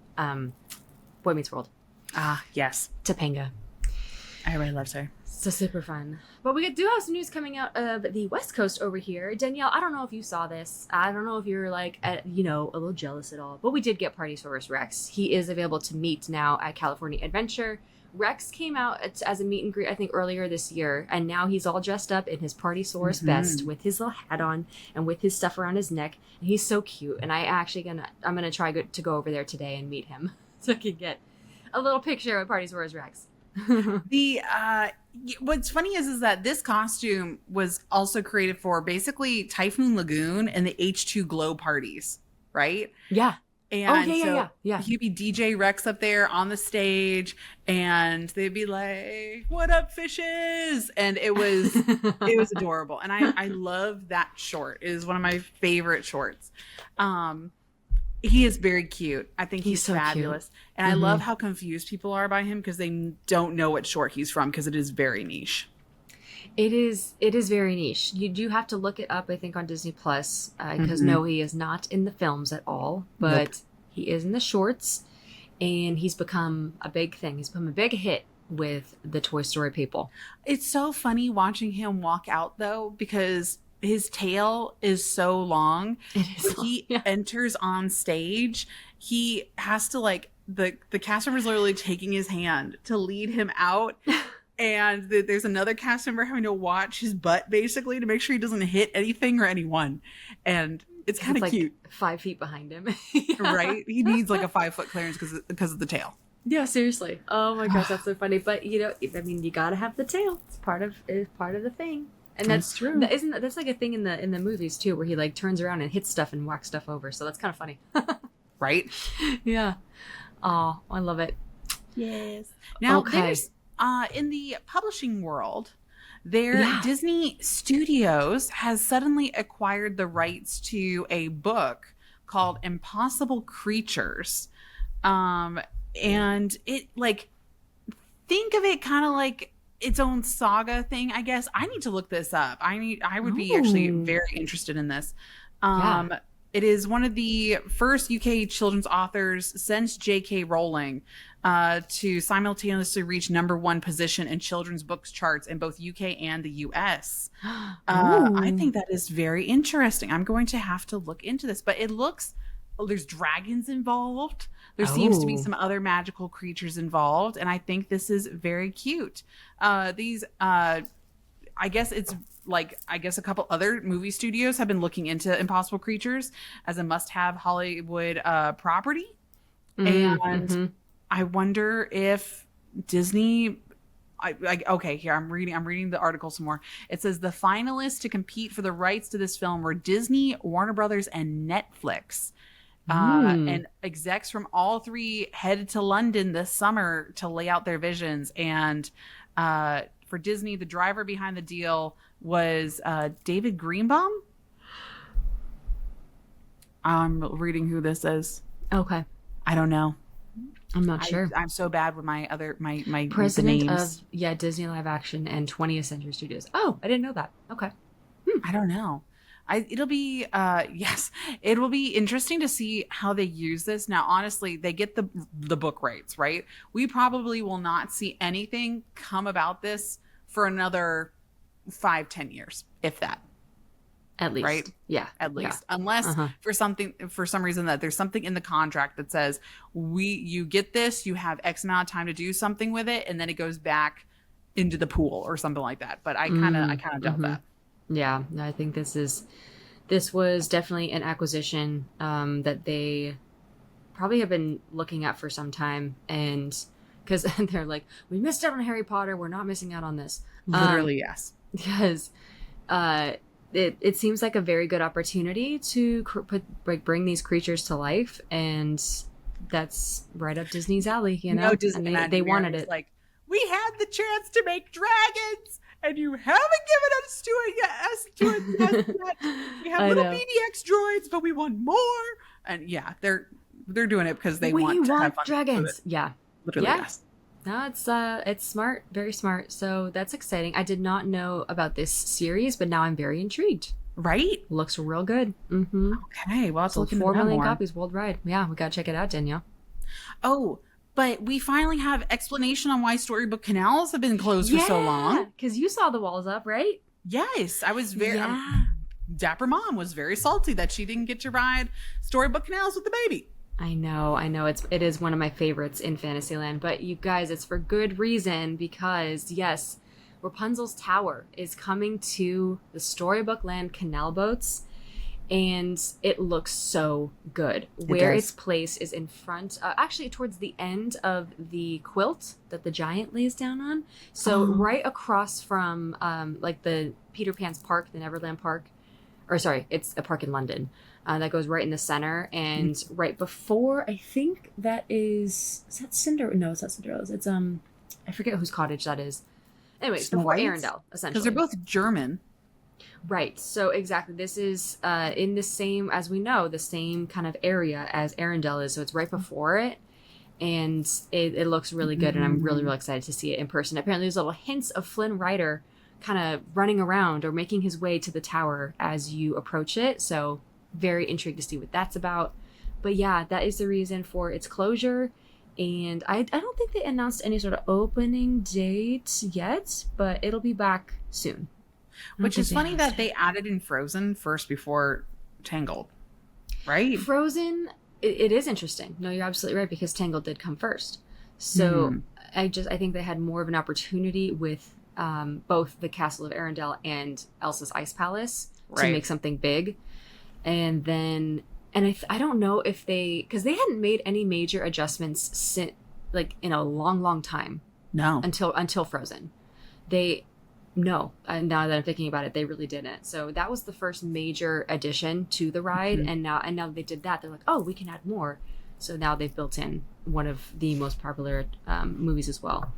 Boy Meets World. Ah, yes, Topanga. Everybody loves her. So super fun. But we do have some news coming out of the West Coast over here. Danielle, I don't know if you saw this. I don't know if you're like, a little jealous at all. But we did get Partysaurus Rex. He is available to meet now at California Adventure. Rex came out as a meet and greet, I think, earlier this year. And now he's all dressed up in his Partysaurus vest with his little hat on and with his stuff around his neck. And he's so cute. And I'm going to try to go over there today and meet him. so I can get a little picture of Parties, Wars, Rags. The what's funny is that this costume was also created for basically Typhoon Lagoon and the H2 Glow parties, right? Yeah. And yeah. he'd be DJ Rex up there on the stage, and they'd be like, "What up, fishes?" And it was adorable, and I love that short. It is one of my favorite shorts. He is very cute. I think he's so fabulous. cute. And I love how confused people are by him because they don't know what short he's from because it is very niche. It is very niche. You do have to look it up, I think, on Disney Plus, because no, he is not in the films at all, but he is in the shorts, and he's become a big thing. He's become a big hit with the Toy Story people. It's so funny watching him walk out, though, because his tail is so long. He enters on stage. He has to the cast member is literally taking his hand to lead him out. And there's another cast member having to watch his butt basically to make sure he doesn't hit anything or anyone. And it's kind of cute. 5 feet behind him. Right? He needs like a 5-foot clearance because of the tail. Yeah, seriously. Oh my gosh, that's so funny. But you gotta have the tail. It's part of the thing. And that's true. That's like a thing in the movies too, where he like turns around and hits stuff and whacks stuff over. So that's kind of funny. Right? Yeah. Oh, I love it. Yes. Now there's in the publishing world, Disney Studios has suddenly acquired the rights to a book called Impossible Creatures. And it think of it kind of like its own saga thing, I guess. I need to look this up. I would be actually very interested in this. It is one of the first UK children's authors since J.K. Rowling to simultaneously reach #1 position in children's books charts in both UK and the US. I think that is very interesting. I'm going to have to look into this, but it looks there's dragons involved. There seems to be some other magical creatures involved, and I think this is very cute. These I guess a couple other movie studios have been looking into Impossible Creatures as a must-have Hollywood property. And I wonder if Disney here I'm reading the article some more. It says the finalists to compete for the rights to this film were Disney, Warner Brothers, and Netflix. And execs from all three headed to London this summer to lay out their visions. And for Disney, the driver behind the deal was David Greenbaum. I'm reading who this is. Okay. I don't know. I'm not sure. I'm so bad with my president names. of Disney Live Action and 20th Century Studios. Oh, I didn't know that. Okay. I don't know. It'll be it will be interesting to see how they use this. Now, honestly, they get the book rights, right? We probably will not see anything come about this for another 5-10 years, if that. At least. Right? Yeah. At least. Yeah. Unless for some reason that there's something in the contract that says you get this, you have X amount of time to do something with it, and then it goes back into the pool or something like that. But I kind of doubt that. Yeah, I think this was definitely an acquisition that they probably have been looking at for some time, and because they're like, we missed out on Harry Potter, we're not missing out on this. Literally, yes. Because it seems like a very good opportunity to bring these creatures to life, and that's right up Disney's alley, you know. Disney, and they wanted it. Like, we had the chance to make dragons, and you haven't given us to it yet. We have little BDX droids, but we want more. And yeah, they're doing it because they want to have fun dragons. Yeah, literally. Yeah. Yes. No, it's smart, very smart. So that's exciting. I did not know about this series, but now I'm very intrigued. Right? Looks real good. Mm-hmm. Okay, well, it's looking 4 million copies worldwide. Yeah, we gotta check it out, Danielle. Oh. But we finally have explanation on why Storybook Canals have been closed for so long. Because you saw the walls up, right? Yes. I was very... Dapper Mom was very salty that she didn't get to ride Storybook Canals with the baby. I know. It is one of my favorites in Fantasyland. But you guys, it's for good reason because, yes, Rapunzel's Tower is coming to the Storybook Land canal boats. and it looks so good. Where it's placed is in front, actually towards the end of the quilt that the giant lays down on. So right across from like the Peter Pan's park, the Neverland Park, or sorry, it's a park in London that goes right in the center, and right before, I think is that Cinderella? No, it's not Cinderella's. It's I forget whose cottage that is. Anyway, it's before Arendelle, essentially. Because they're both German. Right. So exactly. This is in the same, as we know, the same kind of area as Arendelle is. So it's right before it. And it looks really good. And I'm really, really excited to see it in person. Apparently there's little hints of Flynn Rider kind of running around or making his way to the tower as you approach it. So very intrigued to see what that's about. But yeah, that is the reason for its closure. And I don't think they announced any sort of opening date yet, but it'll be back soon. Which is funny that they added in Frozen first before Tangled, right? Frozen, it is interesting. No, you're absolutely right, because Tangled did come first. So I think they had more of an opportunity with both the Castle of Arendelle and Elsa's Ice Palace to make something big. And then, I don't know if because they hadn't made any major adjustments in a long, long time. No. Until Frozen. No, now that I'm thinking about it, they really didn't. So that was the first major addition to the ride, and now they did that. They're like, oh, we can add more. So now they've built in one of the most popular movies as well,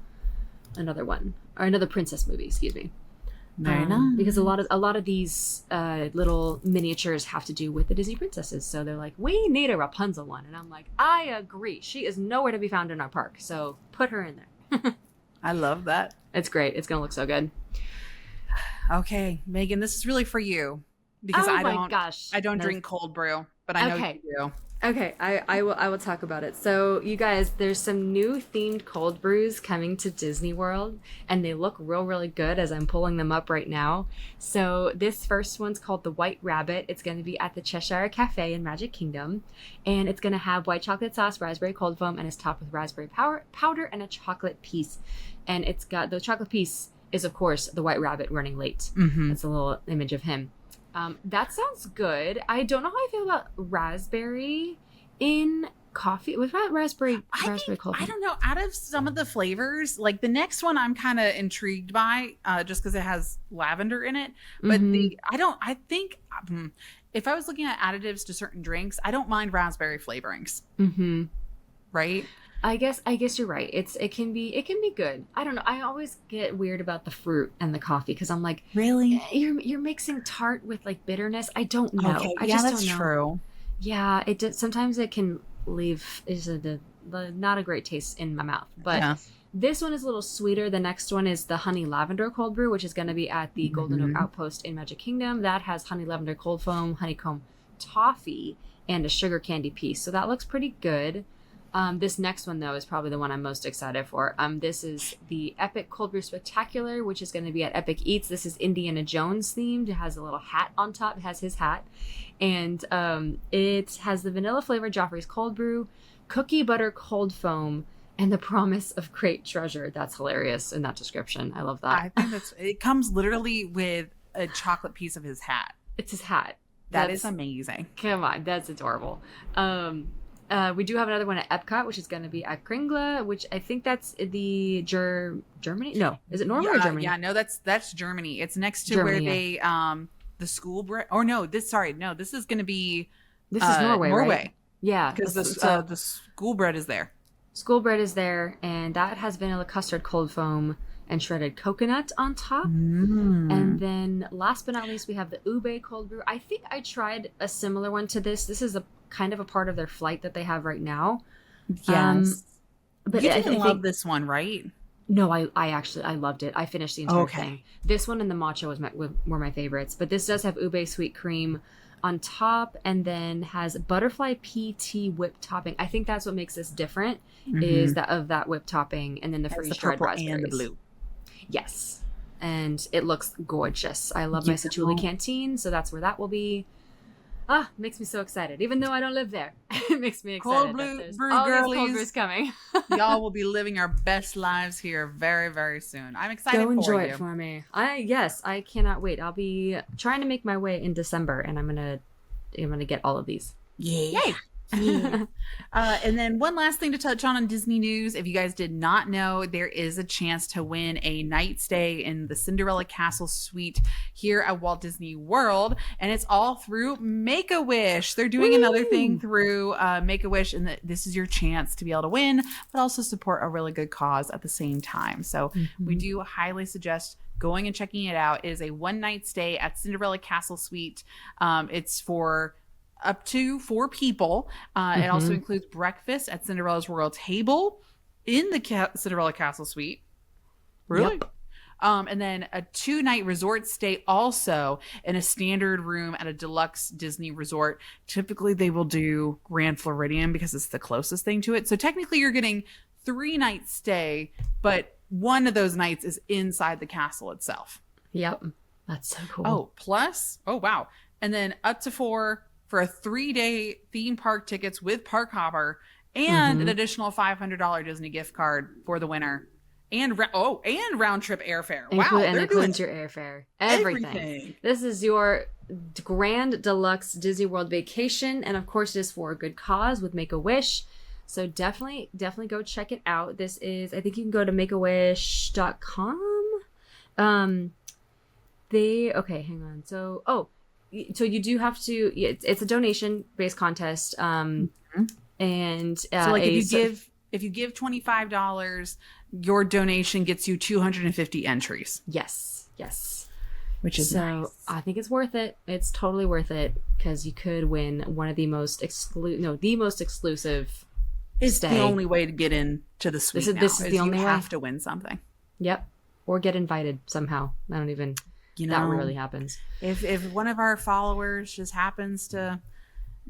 another princess movie. Excuse me. Very nice. Because a lot of these little miniatures have to do with the Disney princesses. So they're like, we need a Rapunzel one, and I'm like, I agree. She is nowhere to be found in our park, so put her in there. I love that. It's great. It's gonna look so good. Okay, Megan, this is really for you because I don't drink cold brew, but I know you do. Okay, I will talk about it. So you guys, there's some new themed cold brews coming to Disney World, and they look really good as I'm pulling them up right now. So this first one's called the White Rabbit. It's going to be at the Cheshire Cafe in Magic Kingdom, and it's going to have white chocolate sauce, raspberry cold foam, and it's topped with raspberry powder and a chocolate piece. And it's got the chocolate piece is, of course, the White Rabbit running late. That's a little image of him. That sounds good. I don't know how I feel about raspberry in coffee. Was that raspberry coffee? I don't know. Out of some of the flavors, like the next one I'm kind of intrigued by just because it has lavender in it. But I think if I was looking at additives to certain drinks, I don't mind raspberry flavorings. Right? I guess you're right. It can be good. I don't know. I always get weird about the fruit and the coffee because I'm like, really? You're mixing tart with like bitterness. I don't know. Okay, I just that's don't know. true. Yeah, sometimes it can leave not a great taste in my mouth. But this one is a little sweeter. The next one is the honey lavender cold brew, which is going to be at the Golden Oak Outpost in Magic Kingdom. That has honey lavender cold foam, honeycomb toffee, and a sugar candy piece. So that looks pretty good. This next one, though, is probably the one I'm most excited for. This is the Epic Cold Brew Spooktacular, which is going to be at Epic Eats. This is Indiana Jones themed. It has a little hat on top. It has his hat. And it has the vanilla flavored Joffrey's Cold Brew, cookie butter cold foam, and the promise of great treasure. That's hilarious in that description. I love that. I think it comes literally with a chocolate piece of his hat. It's his hat. That is amazing. Come on. That's adorable. We do have another one at Epcot, which is going to be at Kringla, which I think that's the Germany. No, is it Norway or Germany? Yeah, no, that's Germany. It's next to Germany, where they the school bread. Or no, this is going to be is Norway. Right? Yeah, because the school bread is there. School bread is there, and that has vanilla custard cold foam and shredded coconut on top. And then last but not least, we have the ube cold brew. I think I tried a similar one to this. This is a kind of a part of their flight that they have right now. Yes. But you didn't love this one, right? No, I loved it. I finished the entire thing. This one and the matcha were my favorites. But this does have ube sweet cream on top, and then has butterfly pea tea whipped topping. I think that's what makes this different, is that whipped topping, and then the freeze dried raspberries. And the blue. Yes. And it looks gorgeous. I love my Satu'li canteen, so that's where that will be. Makes me so excited. Even though I don't live there, it makes me excited. Cold brews coming. Y'all will be living our best lives here very, very soon. I'm excited for you. Go enjoy it for me. I cannot wait. I'll be trying to make my way in December, and I'm going to get all of these. Yay. And then one last thing to touch on Disney news. If you guys did not know, there is a chance to win a night stay in the Cinderella Castle Suite here at Walt Disney World. And it's all through Make-A-Wish. They're doing another thing through Make-A-Wish. And this is your chance to be able to win, but also support a really good cause at the same time. So we do highly suggest going and checking it out. It is a one-night stay at Cinderella Castle Suite. It's for up to 4 people. It also includes breakfast at Cinderella's royal table in the Cinderella Castle Suite. Really? Yep. And then a 2-night resort stay also in a standard room at a deluxe Disney resort. Typically, they will do Grand Floridian because it's the closest thing to it. So technically, you're getting 3-night stay, but one of those nights is inside the castle itself. Yep. That's so cool. Oh, plus, oh, wow. And then up to 4 for a 3-day theme park tickets with Park Hopper and an additional $500 Disney gift card for the winner. And round trip airfare. Wow. And includes your airfare. Everything. This is your grand deluxe Disney World vacation. And of course, it is for a good cause with Make-A-Wish. So definitely go check it out. This is, I think you can go to makeawish.com. Okay, hang on. So you do have to, it's a donation based contest. And so like if you give $25, your donation gets you 250 entries. Yes. Which is nice. I think it's worth it. It's totally worth it because you could win one of the most exclusive. It's the only way to get into the suite. This is the only way. You have to win something. Yep. Or get invited somehow. I don't even. That rarely happens. If one of our followers just happens to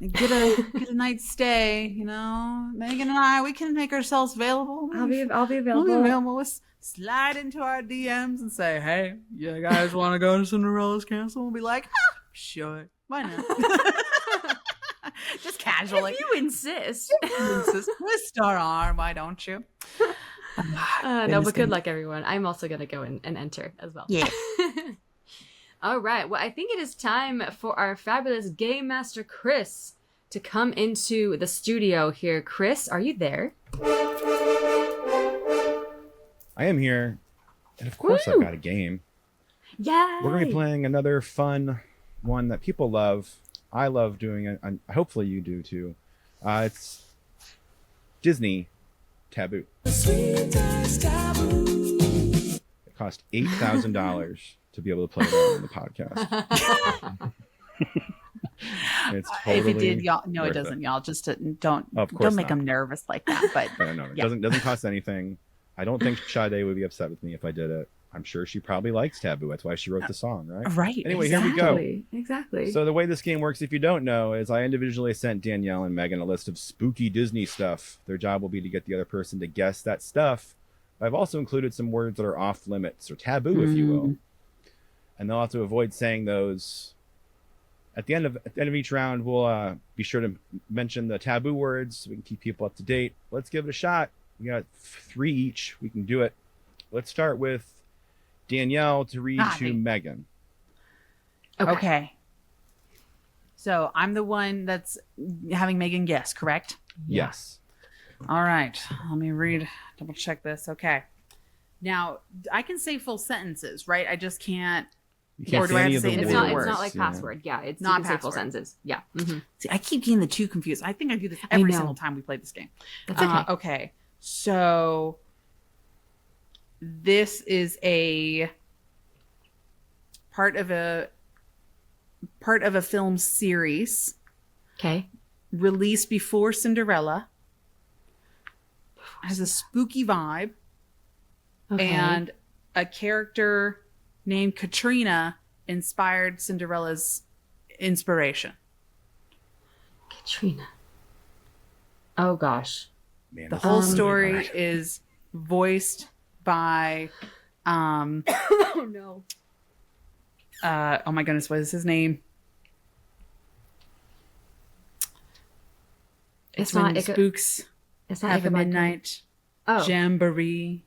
get a night's stay, Megan and I, we can make ourselves available. I'll be available. We'll be available. We'll slide into our DMs and say, "Hey, you guys want to go to Cinderella's castle?" We'll be like, "Sure, why not?" Just casually. If you insist. Twist our arm, why don't you? No, but good luck, everyone. I'm also going to go and enter as well. Yeah. All right. Well, I think it is time for our fabulous Game Master Chris to come into the studio here. Chris, are you there? I am here. And of course, I've got a game. Yeah. We're going to be playing another fun one that people love. I love doing it, and hopefully you do too. It's Disney Taboo. It cost $8,000 to be able to play that on the podcast. It's totally if it did, y'all, no, it doesn't. Y'all just don't make them nervous like that. But no, it doesn't cost anything. I don't think Sade would be upset with me if I did it. I'm sure she probably likes Taboo. That's why she wrote the song, right? Right. Anyway, exactly. Here we go. Exactly. So the way this game works, if you don't know, is I individually sent Danielle and Megan a list of spooky Disney stuff. Their job will be to get the other person to guess that stuff. I've also included some words that are off limits or taboo, if you will. And they'll have to avoid saying those. At the end of each round, we'll be sure to mention the taboo words so we can keep people up to date. Let's give it a shot. We got 3 each. We can do it. Let's start with Danielle to read to Megan. Okay. So I'm the one that's having Megan guess, correct? Yes. All right. Let me double check this. Okay. Now, I can say full sentences, right? I just can't. Or do I have to say individual words? It's not like password. Yeah, it's not full sentences. Yeah. Mm-hmm. See, I keep getting the two confused. I think I do this every single time we play this game. That's okay. Okay. So this is a part of a film series. Okay. Released before Cinderella. Has a spooky vibe. Okay. And a character named Katrina inspired Cinderella's inspiration. Katrina. Oh gosh. Man, the whole story is voiced by oh no. Oh my goodness, what is his name? It's when the spooks have a midnight jamboree.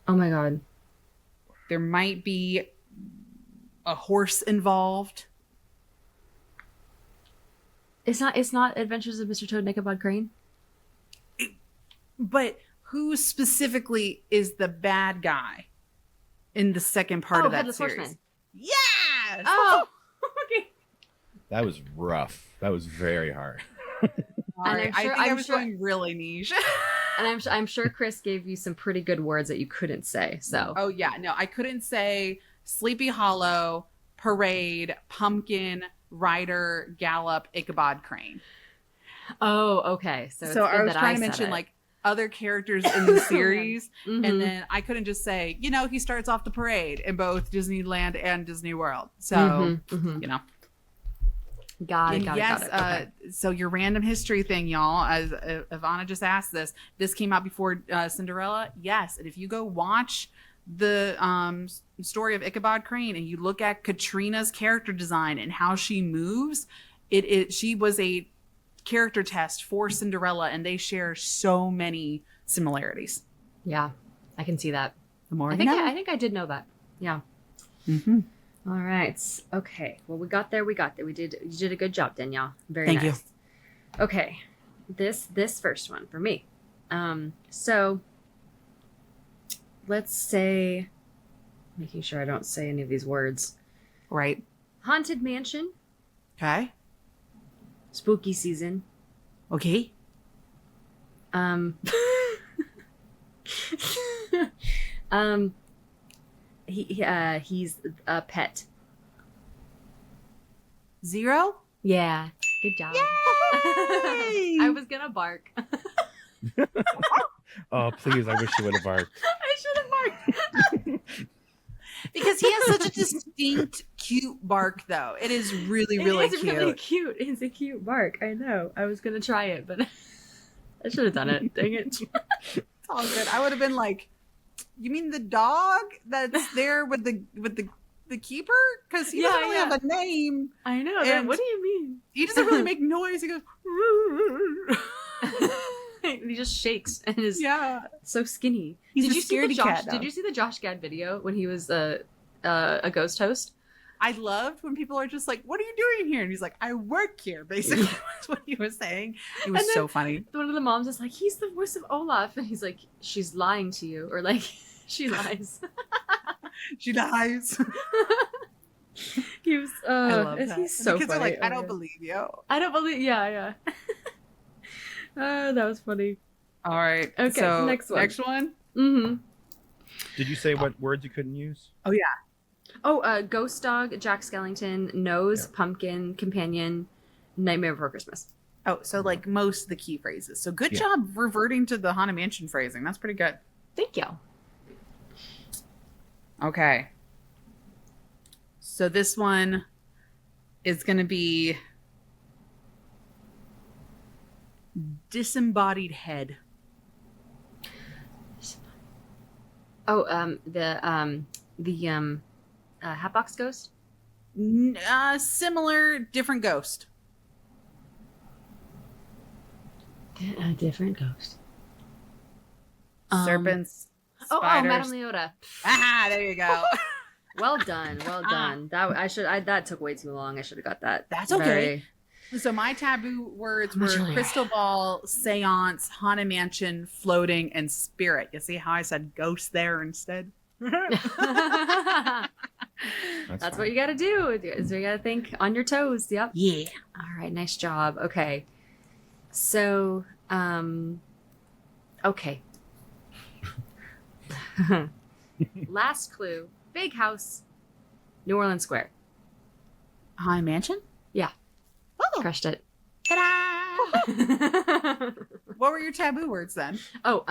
Oh my god. There might be a horse involved. It's not Adventures of Mr. Toad and Ichabod Crane? But who specifically is the bad guy in the second part of that Headless series? Horseman. Yes! Oh, okay. That was rough. That was very hard. All right. I think I was sure, going really niche. and I'm sure Chris gave you some pretty good words that you couldn't say. So. Oh yeah, no, I couldn't say Sleepy Hollow, Parade, Pumpkin, Rider, Gallop, Ichabod Crane. Oh, okay. So I was trying to mention like other characters in the series, Mm-hmm. and then I couldn't just say, he starts off the parade in both Disneyland and Disney World. So, Got it. Yes. Okay. So your random history thing, y'all, as Ivana just asked this came out before Cinderella. Yes. And if you go watch the story of Ichabod Crane and you look at Katrina's character design and how she moves, she was a character test for Cinderella, and they share so many similarities. Yeah, I can see that. The more I think I did know that. Yeah. Mm-hmm. All right. Okay. Well, we got there. You did a good job, Danielle. Very Thank nice. You. Okay. This first one for me. So let's say, making sure I don't say any of these words. Right. Haunted mansion. Okay. Spooky season. Okay. He's a pet. Zero. Yeah. Good job. Yay! I was gonna bark. Oh, please. I wish you would have barked. I should have barked. Because he has such a distinct, cute bark, though. It is really, really It's cute. really cute. It's a cute bark. I know. I was gonna try it, but I should have done it. Dang it. It's all good. I would have been like, "You mean the dog that's there with the keeper? Because he doesn't really have a name. I know. And What do you mean? He doesn't really make noise. He goes, He just shakes and is yeah. so skinny. He's Did a you see the scaredy Josh? cat, though. Did you see the Josh Gad video when he was a ghost host? I loved when people are just like, "What are you doing here?" And he's like, "I work here." Basically, that's what he was saying. It was And then so funny. One of the moms is like, "He's the voice of Olaf," and he's like, "She's lying to you," or like, "She lies." She dies. He was. I love that. He's so the kids funny. are like, "I Oh, don't yeah. believe you." I don't believe. Yeah. That was funny. All right. Okay, So next one. Next one. Mm-hmm. Did you say what words you couldn't use? Oh yeah. Oh, Ghost Dog, Jack Skellington, Nose, Yeah. Pumpkin, Companion, Nightmare Before Christmas. Oh, so like most of the key phrases. So good Yeah. job reverting to the Haunted Mansion phrasing. That's pretty good. Thank you. Okay. So this one is going to be disembodied head. Oh, the Hatbox Ghost. Similar, different ghost. A different ghost. Serpents. Oh, spiders. Madame Leota. Ah, there you go. Well done, well done. That took way too long. I should have got that. That's okay. So my taboo words were Much earlier. crystal ball, seance, haunted mansion, floating, and spirit. You see how I said ghost there instead? That's fine. what you got to do. Is you got to think on your toes. Yep. Yeah. All right, nice job. Okay. So, okay. Last clue. Big house. New Orleans Square. Haunted mansion? Yeah. Oh. Crushed it. Ta-da! What were your taboo words then? Oh,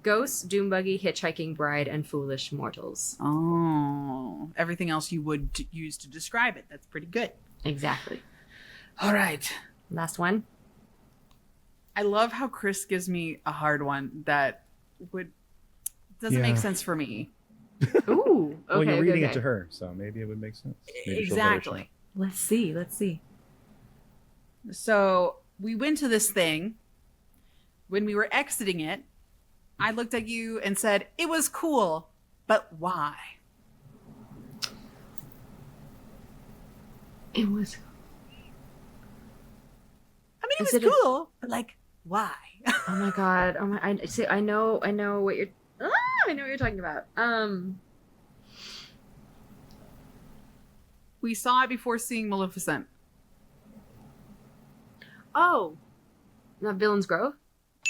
ghosts, doom buggy, hitchhiking bride, and foolish mortals. Oh, everything else you would use to describe it. That's pretty good. Exactly. All right. Last one. I love how Chris gives me a hard one that doesn't make Yeah. sense for me. Ooh. Okay, Well, you're okay, reading okay. it to her, so maybe it would make sense. Maybe she'll Exactly. Let's see. So we went to this thing. When we were exiting it, I looked at you and said, "It was cool, but why?" It was. I mean, Is it it was cool, but like, why? Oh my god. Oh my. I see. I know what you're. I know what you're talking about. We saw it before seeing Maleficent. Oh. Not Villain's Grove.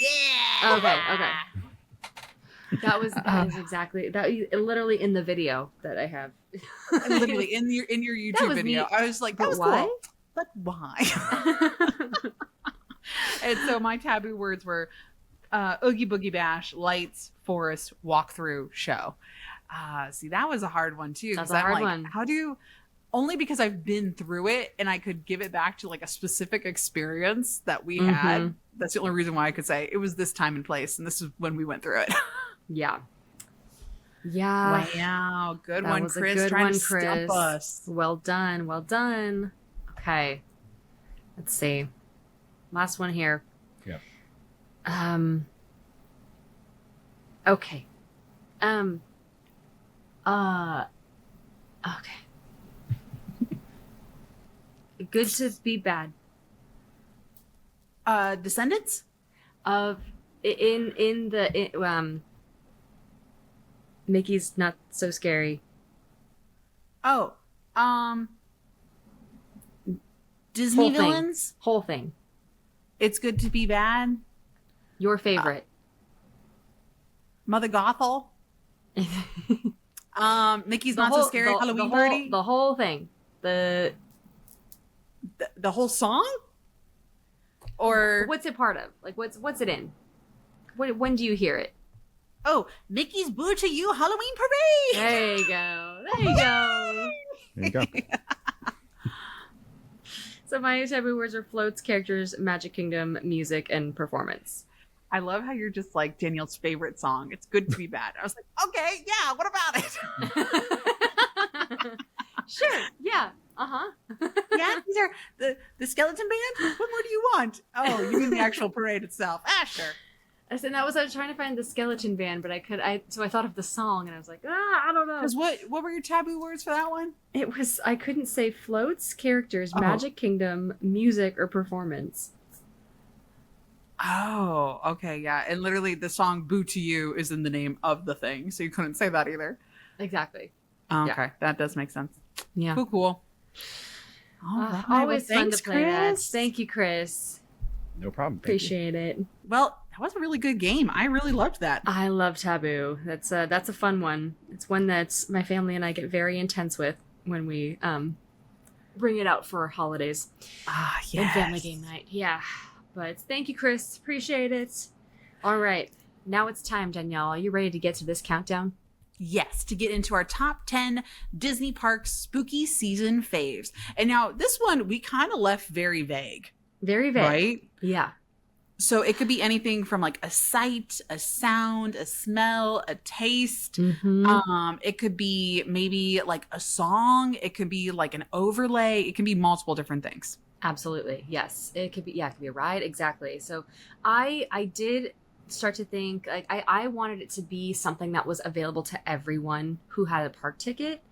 Yeah. Okay. That is exactly that. Literally in the video that I have. Literally in your YouTube was video. neat. I was like, that But was why? cool. But why? And so my taboo words were Oogie Boogie Bash, lights, forest, walkthrough, show. See, that was a hard one too. That's 'cause a I'm hard like, one. how do you, only because I've been through it and I could give it back to like a specific experience that we had. That's the only reason why I could say it was this time and place, and this is when we went through it. Yeah. Yeah. Wow, good That one, was a Chris. good Trying one, to stump Chris. us. Well done. Well done. Okay. Let's see. Last one here. Yeah. Okay. Okay. Good to be bad. Descendants? Mickey's Not So Scary. Oh, Disney Whole thing. villains? Whole thing. It's Good to Be Bad. Your favorite. Mother Gothel. Mickey's The Not So whole- Scary Halloween whole, Party. The whole thing. The whole song? Or What's it part of? Like, what's it in? When do you hear it? oh, Mickey's Boo to You Halloween Parade. There you go. There you go. There you go. So my taboo words are floats, characters, Magic Kingdom, music, and performance. I love how you're just like Danielle's favorite song. It's Good to Be Bad. I was like, okay, yeah, what about it? Sure. Yeah. Yeah, these are the skeleton band. What more do you want? Oh, you mean the actual parade itself? Ah, sure. I said I was trying to find the skeleton band, but so I thought of the song and I was like, I don't know. Because what were your taboo words for that one? I couldn't say floats, characters, Magic Kingdom, music, or performance. Oh, okay, yeah. And literally the song Boo to You is in the name of the thing, so you couldn't say that either. Exactly. Oh, Yeah. okay, that does make sense. Yeah. Cool. All right, Always well, fun thanks, to play that. Chris. Thank you, Chris. No problem. Thank you. Appreciate it. Well, that was a really good game. I really loved that. I love Taboo. That's a fun one. It's one that's my family and I get very intense with when we bring it out for holidays Ah, and family game night. Yeah. But thank you, Chris. Appreciate it. All right. Now it's time, Danielle. Are you ready to get to this countdown? Yes, to get into our top 10 Disney Parks spooky season faves. And now this one we kind of left very vague, Very vague. right? Yeah. So it could be anything from like a sight, a sound, a smell, a taste. Mhm. It could be maybe like a song. It could be like an overlay. It can be multiple different things. Absolutely. Yes. It could be a ride. Exactly. So I did start to think like I wanted it to be something that was available to everyone who had a park ticket.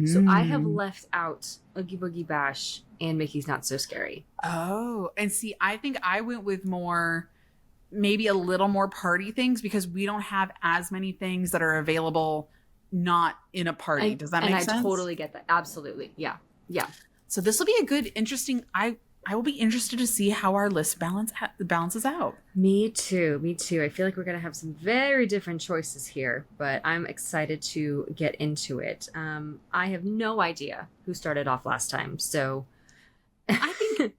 So I have left out Oogie Boogie Bash and Mickey's Not So Scary. Oh, and see, I think I went with more, maybe a little more party things because we don't have as many things that are available not in a party. Does that make sense? And I totally get that. Absolutely. Yeah. Yeah. So this will be a good, interesting. I will be interested to see how our list balances out. Me too. Me too. I feel like we're going to have some very different choices here, but I'm excited to get into it. I have no idea who started off last time. So I think.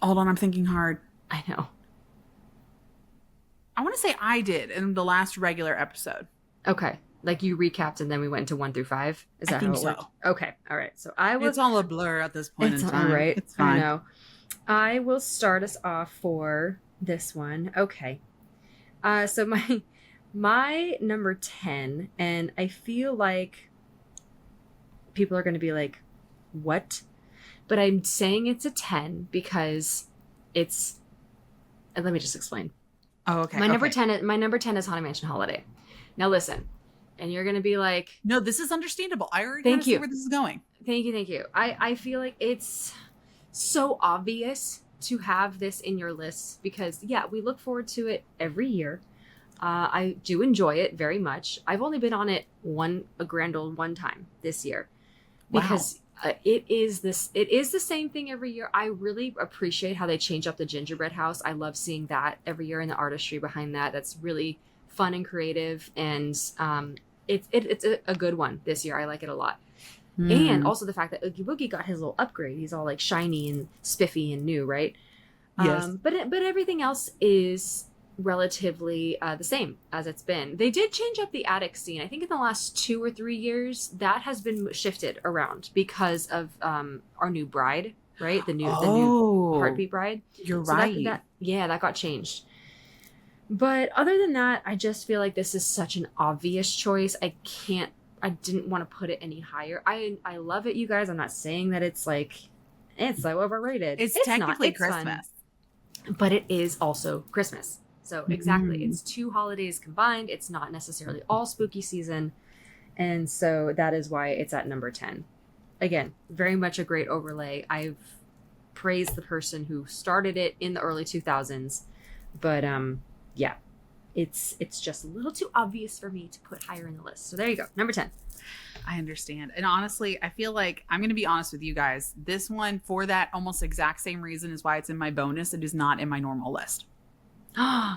Hold on, I'm thinking hard. I know. I want to say I did in the last regular episode. Okay. Like you recapped and then we went to 1 through 5. Is I that think how it so. worked? Okay. All right. So I will. It's all a blur at this point It's in all time. right. It's fine. I know. I will start us off for this one. Okay. So my number 10, and I feel like people are going to be like, "What?" But I'm saying it's a 10 because it's. Let me just explain. Oh, okay. My number 10 is Haunted Mansion Holiday. Now listen, and you're gonna be like, no, this is understandable. I already Thank see you. where this is going. thank you. I feel like it's so obvious to have this in your list because yeah, we look forward to it every year. I do enjoy it very much. I've only been on it a grand old one time this year because it is the same thing every year. I really appreciate how they change up the gingerbread house. I love seeing that every year and the artistry behind that. That's really fun and creative, and it's a good one this year. I like it a lot. And also the fact that Oogie Boogie got his little upgrade. He's all like shiny and spiffy and new, right? Yes. But everything else is relatively the same as it's been. They did change up the attic scene. I think in the last 2 or 3 years that has been shifted around because of our new bride, right? The new Heartbeat bride. You're So right. that got changed. But other than that, I just feel like this is such an obvious choice. I didn't want to put it any higher. I love it, you guys. I'm not saying that it's so overrated. It's not. technically It's fun. Christmas. But it is also Christmas. So exactly, it's 2 holidays combined. It's not necessarily all spooky season. And so that is why it's at number 10. Again, very much a great overlay. I've praised the person who started it in the early 2000s. But yeah, it's just a little too obvious for me to put higher in the list. So there you go, number 10. I understand. And honestly, I feel like I'm going to be honest with you guys. This one, for that almost exact same reason, is why it's in my bonus. It is not in my normal list.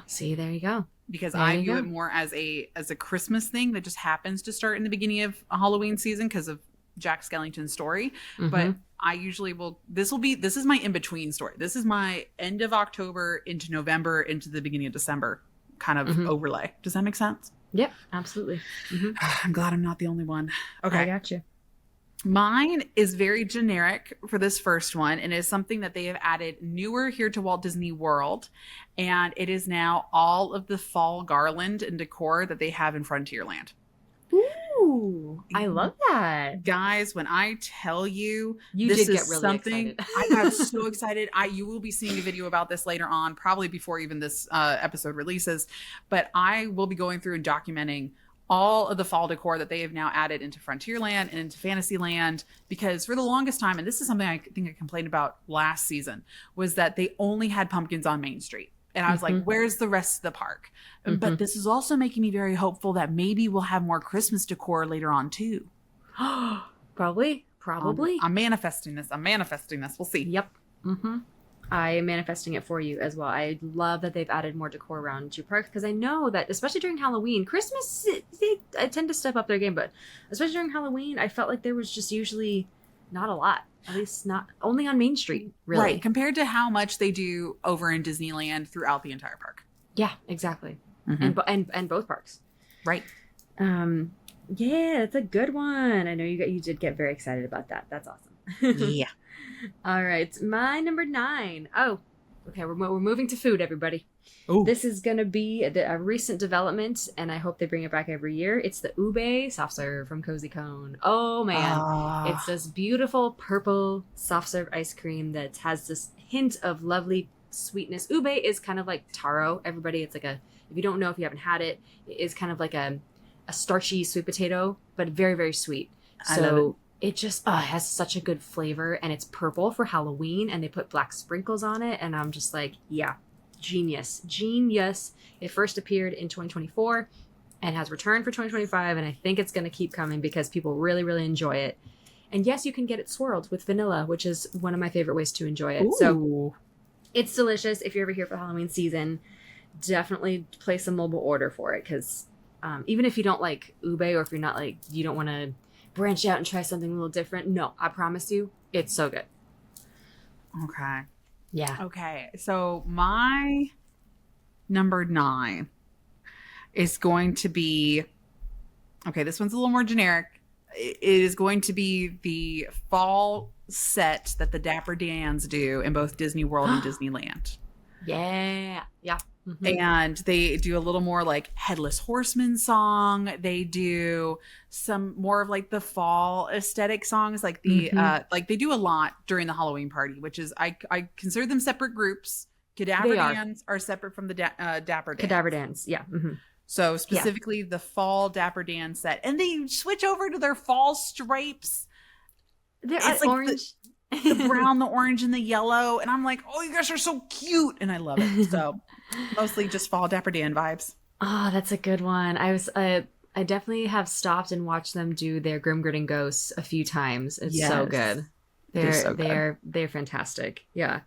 See, there you go. Because There I you view go. it more as a Christmas thing that just happens to start in the beginning of a Halloween season because of Jack Skellington's story. But I usually this is my in-between story. This is my end of October into November into the beginning of December kind of overlay. Does that make sense? Yep, absolutely. I'm glad I'm not the only one. I Okay. got you. Mine is very generic for this first one, and is something that they have added newer here to Walt Disney World, and it is now all of the fall garland and decor that they have in Frontierland. Ooh, I love that. Guys, when I tell you, You this did is get really something, excited. I got so excited. You will be seeing a video about this later on, probably before even this episode releases, but I will be going through and documenting all of the fall decor that they have now added into Frontierland and into Fantasyland, because for the longest time, and this is something I think I complained about last season, was that they only had pumpkins on Main Street. And I was like, where's the rest of the park? But this is also making me very hopeful that maybe we'll have more Christmas decor later on too. Probably. I'm manifesting this. We'll see. Yep. I am manifesting it for you as well. I love that they've added more decor around your park because I know that, especially during Halloween, Christmas, I tend to step up their game, but especially during Halloween, I felt like there was just usually not a lot. At least not only on Main Street, really. Right, compared to how much they do over in Disneyland throughout the entire park. Yeah, exactly. And both parks. Right. Yeah, it's a good one. I know you did get very excited about that. That's awesome. Yeah. All right, my number 9. Oh, okay, we're moving to food, everybody. Ooh. This is going to be a recent development, and I hope they bring it back every year. It's the ube soft serve from Cozy Cone. Oh, man. It's this beautiful purple soft serve ice cream that has this hint of lovely sweetness. Ube is kind of like taro, everybody. It's like if you don't know, if you haven't had it, it is kind of like a starchy sweet potato, but very, very sweet. I love it. It just has such a good flavor, and it's purple for Halloween, and they put black sprinkles on it, and I'm just like, yeah, genius. It first appeared in 2024 and has returned for 2025, and I think it's going to keep coming because people really, really enjoy it. And yes, you can get it swirled with vanilla, which is one of my favorite ways to enjoy it. Ooh. So it's delicious. If you're ever here for Halloween season, definitely place a mobile order for it, because even if you don't like ube, or if you're not like, you don't want to branch out and try something a little different, no, I promise you, it's so good. Okay. Yeah. Okay. So my number 9 is going to be, okay, this one's a little more generic. It is going to be the fall set that the Dapper Dans do in both Disney World and Disneyland. Yeah. And they do a little more like Headless Horseman song. They do some more of like the fall aesthetic songs, like the like they do a lot during the Halloween party, which is I consider them separate groups. Cadaver They are. Dans are separate from the Dapper Dans. Cadaver Dance. Yeah. So specifically the fall Dapper Dan set, and they switch over to their fall stripes. It's like orange. The brown, the orange, and the yellow. And I'm like, oh, you guys are so cute. And I love it. So mostly just fall Dapper Dan vibes. Oh, that's a good one. I definitely have stopped and watched them do their Grim Gritting Ghosts a few times. It's so good. They're fantastic. Yeah.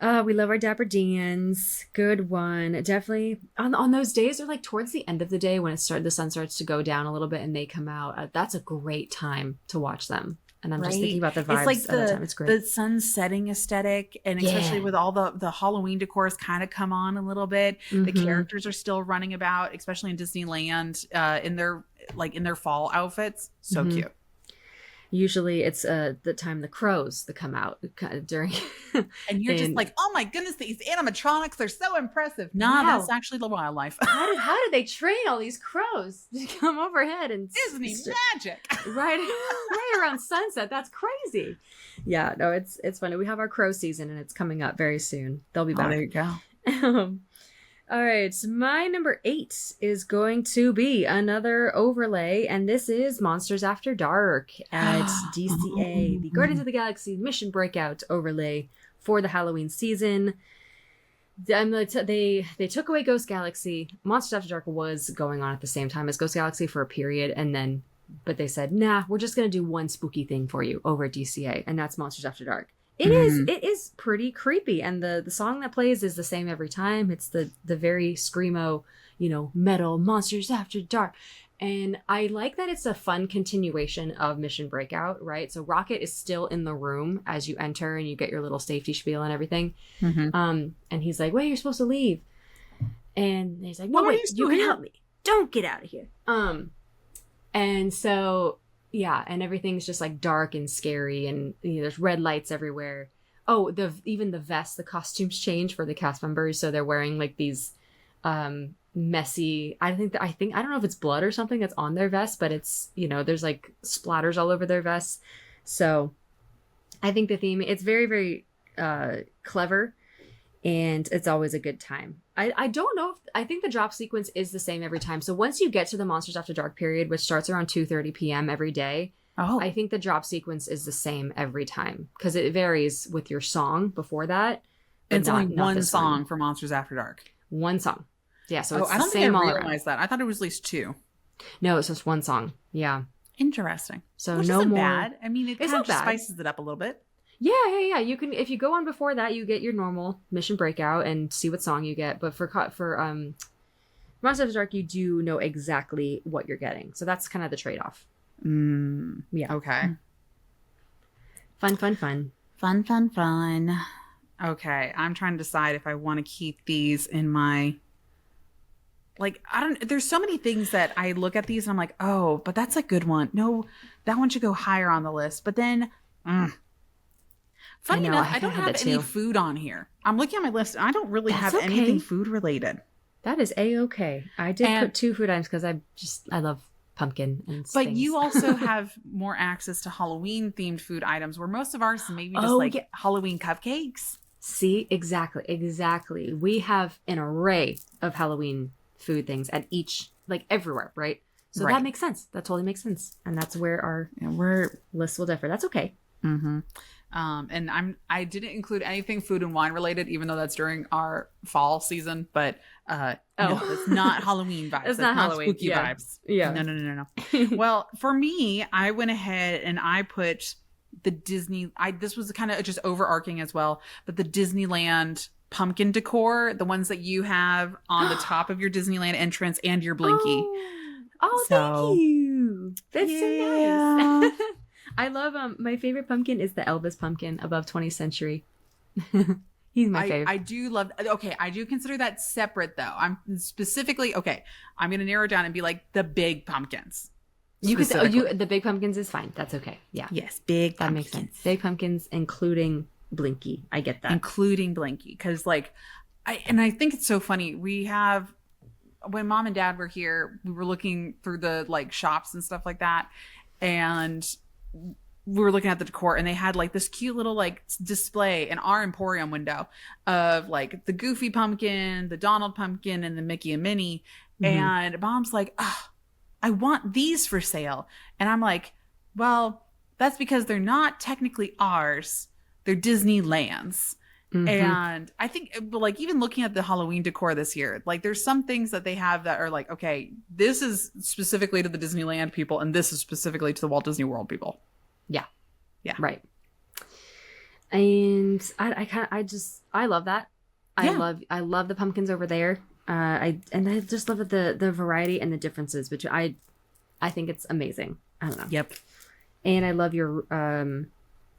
We love our Dapper Dans. Good one. Definitely on those days, or like towards the end of the day when the sun starts to go down a little bit and they come out. That's a great time to watch them. And I'm just thinking about the vibes it's like at the time. It's great. The sun setting aesthetic, and especially with all the Halloween decors kind of come on a little bit. The characters are still running about, especially in Disneyland, in their fall outfits. So cute. Usually it's the time the crows that come out during. And you're just like, oh my goodness, these animatronics, they're so impressive. Nah, that's actually the wildlife. How did they train all these crows to come overhead and Disney magic? Right around sunset. That's crazy. Yeah, no, it's funny. We have our crow season and it's coming up very soon. They'll be back. Oh, there you go. All right, my number 8 is going to be another overlay, and this is Monsters After Dark at DCA, the Guardians of the Galaxy Mission Breakout overlay for the Halloween season. They took away Ghost Galaxy. Monsters After Dark was going on at the same time as Ghost Galaxy for a period, but they said, nah, we're just going to do one spooky thing for you over at DCA, and that's Monsters After Dark. It is pretty creepy, and the song that plays is the same every time. It's the very screamo, metal Monsters After Dark. And I like that it's a fun continuation of Mission Breakout, right? So Rocket is still in the room as you enter and you get your little safety spiel and everything. And he's like, wait, you're supposed to leave. And he's like, no, wait, you can help me. Don't get out of here. And so... yeah, and everything's just like dark and scary, and there's red lights everywhere. Oh, even the vests, the costumes change for the cast members, so they're wearing like these messy. I don't know if it's blood or something that's on their vest, but it's there's like splatters all over their vests. So I think the theme, it's very, very clever, and it's always a good time. I don't know I think the drop sequence is the same every time. So once you get to the Monsters After Dark period, which starts around 2:30 p.m. every day, I think the drop sequence is the same every time because it varies with your song before that. It's only one song for Monsters After Dark. One song. Yeah, so it's I the don't same think I all realized around. that. I thought it was at least 2. No, it's just one song. Yeah. Interesting. So which no isn't more. bad. I mean, it It's kind of not bad. spices it up a little bit. Yeah. You can, if you go on before that, you get your normal Mission Breakout and see what song you get. But for Monsters After Dark, you do know exactly what you're getting. So that's kind of the trade-off. Yeah. Okay. Fun. Fun. Okay, I'm trying to decide if I want to keep these in my... there's so many things that I look at these and I'm like, oh, but that's a good one. No, that one should go higher on the list. But then... Funny enough, I don't have any food on here. I'm looking at my list and I don't really have anything food related. That is A-okay. I did put 2 food items because I love pumpkin and But things. you also have more access to Halloween themed food items where most of ours is maybe just Halloween cupcakes. See, exactly. We have an array of Halloween food things at each, everywhere, right? So that makes sense. That totally makes sense. And that's where our list will differ. That's okay. Mm-hmm. And I didn't include anything food and wine related, even though that's during our fall season. But no, it's not Halloween vibes. It's not Halloween. Spooky vibes. Yeah. No. Well, for me, I went ahead and I put the Disney. This was kind of just overarching as well, but the Disneyland pumpkin decor, the ones that you have on the top of your Disneyland entrance and your Blinky. Thank you. That's so nice. I love my favorite pumpkin is the Elvis pumpkin above 20th Century. He's my favorite. I do love. Okay, I do consider that separate though. I'm specifically I'm gonna narrow down and be like the big pumpkins. You could the big pumpkins is fine. That's okay. Yeah. Yes, big. That makes sense. Big pumpkins, including Blinky. I get that. Including Blinky, because I think it's so funny. We have, when Mom and Dad were here, we were looking through the shops and stuff like that, and we were looking at the decor, and they had this cute little display in our Emporium window of the Goofy pumpkin, the Donald pumpkin, and the Mickey and Minnie. And Mom's like, oh, I want these for sale. And I'm like, well, that's because they're not technically ours. They're Disneyland's. And I think, like, even looking at the Halloween decor this year, like, there's some things that they have that are like, okay, this is specifically to the Disneyland people, and this is specifically to the Walt Disney World people. Yeah. Yeah. Right. And I love that. I love the pumpkins over there. I just love the variety and the differences, which I think it's amazing. I don't know. Yep. And I love your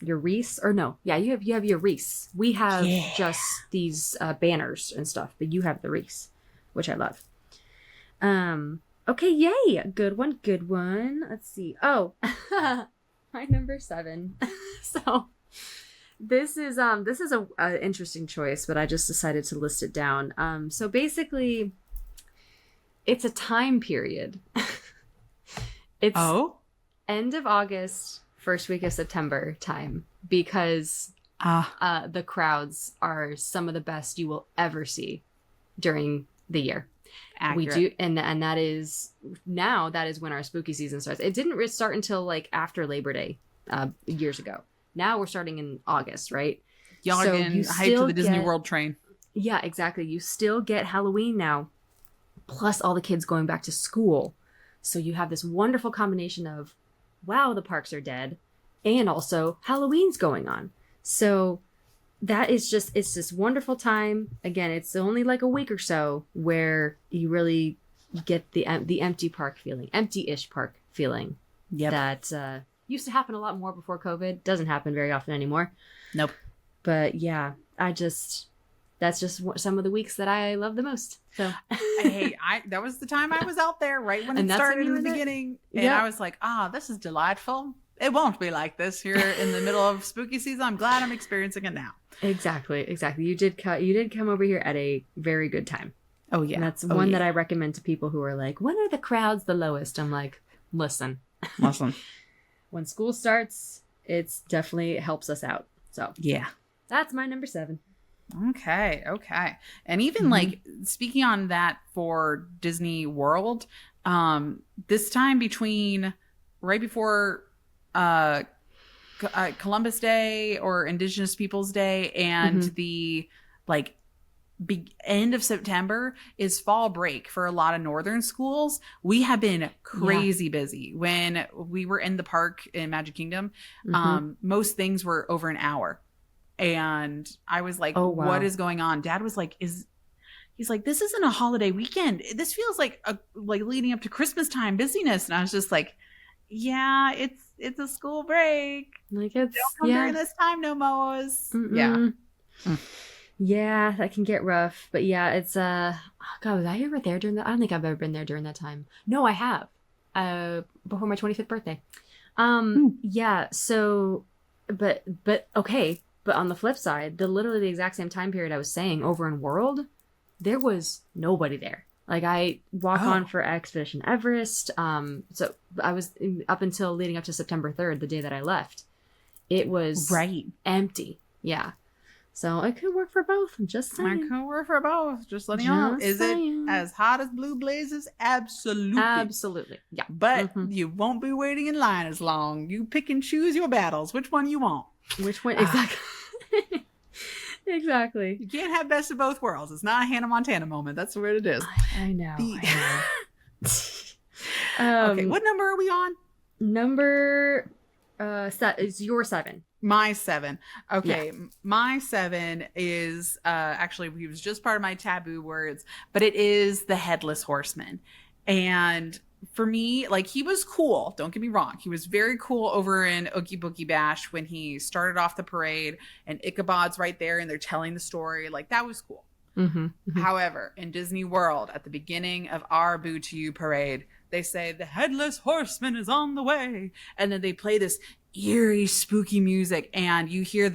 wreaths, or no, yeah, you have your wreaths. We have just these banners and stuff, but you have the wreaths, which I love. Okay, yay, good one. Let's see. Oh, my number 7. So this is a interesting choice, but I just decided to list it down. So basically, it's a time period. It's end of August, first week of September time, because the crowds are some of the best you will ever see during the year. Accurate. We do, and that is when our spooky season starts. It didn't start until like after Labor Day years ago. Now we're starting in August, right? Y'all are getting hyped to the Disney World train. Yeah, exactly. You still get Halloween now, plus all the kids going back to school. So you have this wonderful combination of, wow, the parks are dead, and also Halloween's going on. So that is just, it's this wonderful time. Again, it's only like a week or so where you really get the empty park feeling, empty-ish park feeling. Yep. That used to happen a lot more before COVID. Doesn't happen very often anymore. Nope. But yeah, that's just some of the weeks that I love the most. So that was the time I was out there right when it started in the beginning. And I was like, this is delightful. It won't be like this here in the middle of spooky season. I'm glad I'm experiencing it now. Exactly. You did come over here at a very good time. Oh yeah. And that's one that I recommend to people who are like, when are the crowds the lowest? I'm like, listen. When school starts, it's definitely helps us out. So yeah. That's my number 7. Okay. And even like speaking on that for Disney World, this time right before Columbus Day or Indigenous Peoples Day and the like end of September is fall break for a lot of northern schools. We have been crazy busy. When we were in the park in Magic Kingdom, most things were over an hour. And I was like, oh, wow. What is going on? Dad was like, he's like, this isn't a holiday weekend. This feels like leading up to Christmas time busyness. And I was just like, yeah, it's a school break. Like it's don't come during this time, no moas. Yeah, that can get rough. But yeah, it's God, was I ever there during that? I don't think I've ever been there during that time. No, I have. Before my 25th birthday. Yeah, so but okay. But on the flip side, literally the exact same time period I was saying over in World, there was nobody there. Like I walk on for Expedition Everest. So I was up until leading up to September 3rd, the day that I left. It was empty. Yeah. So I could work for both. I'm just saying. I could work for both. Just letting you know. Is it as hot as Blue Blazes? Absolutely. Absolutely. Yeah. But you won't be waiting in line as long. You pick and choose your battles. Which one you want? Which one? Exactly. Exactly. You can't have best of both worlds. It's not a Hannah Montana moment. That's what it is. I know. Okay, what number are we on? Number is your 7. My 7. Okay, yeah. My 7 is actually, he was just part of my taboo words, but it is the Headless Horseman. And for me, like, he was cool. Don't get me wrong. He was very cool over in Oogie Boogie Bash when he started off the parade and Ichabod's right there and they're telling the story. Like, that was cool. However, in Disney World, at the beginning of our Boo to You parade, they say, the Headless Horseman is on the way. And then they play this eerie, spooky music, and you hear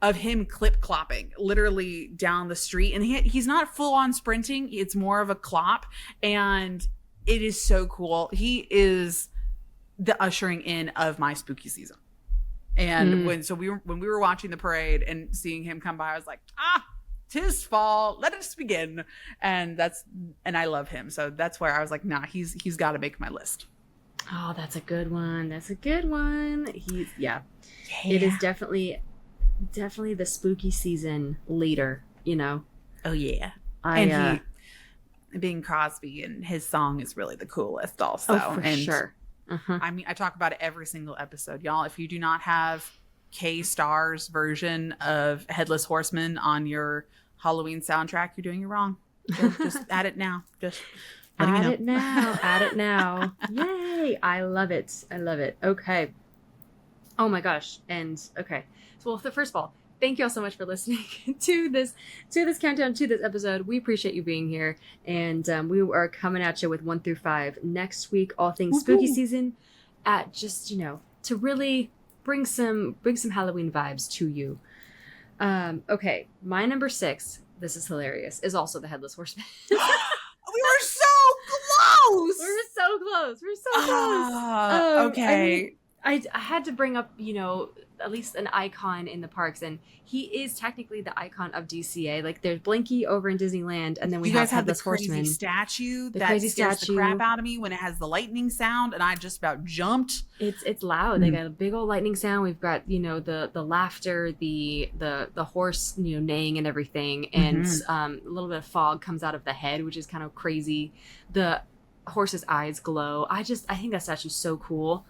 of him clip-clopping literally down the street. And he's not full-on sprinting. It's more of a clop. And it is so cool. He is the ushering in of my spooky season. And when we were watching the parade and seeing him come by, I was like, 'tis fall, let us begin. And I love him. So that's where I was like, nah, he's got to make my list. Oh, that's a good one. That's a good one. It is definitely the spooky season later, you know. Oh yeah. Bing Crosby and his song is really the coolest also. Oh, for sure. Uh-huh. I mean, I talk about it every single episode. Y'all, if you do not have K-Star's version of Headless Horseman on your Halloween soundtrack, you're doing it wrong. Just add it now. Just add it now. Add it now. Yay. I love it. I love it. Okay. Oh my gosh. And okay. So, well, first of all, thank you all so much for listening to this countdown, to this episode. We appreciate you being here. And we are coming at you with 1 through 5 next week, all things spooky season, at just, to really bring some Halloween vibes to you. Okay, my number 6, this is hilarious, is also the Headless Horseman. We were so close. We're so close. Okay. I had to bring up, at least an icon in the parks, and he is technically the icon of DCA. Like, there's Blinky over in Disneyland, and then we have the Headless Horseman. Statue that scares the crap out of me when it has the lightning sound, and I just about jumped. It's loud. They got a big old lightning sound. We've got the laughter, the horse neighing and everything, and a little bit of fog comes out of the head, which is kind of crazy. The horse's eyes glow. I think that statue's so cool.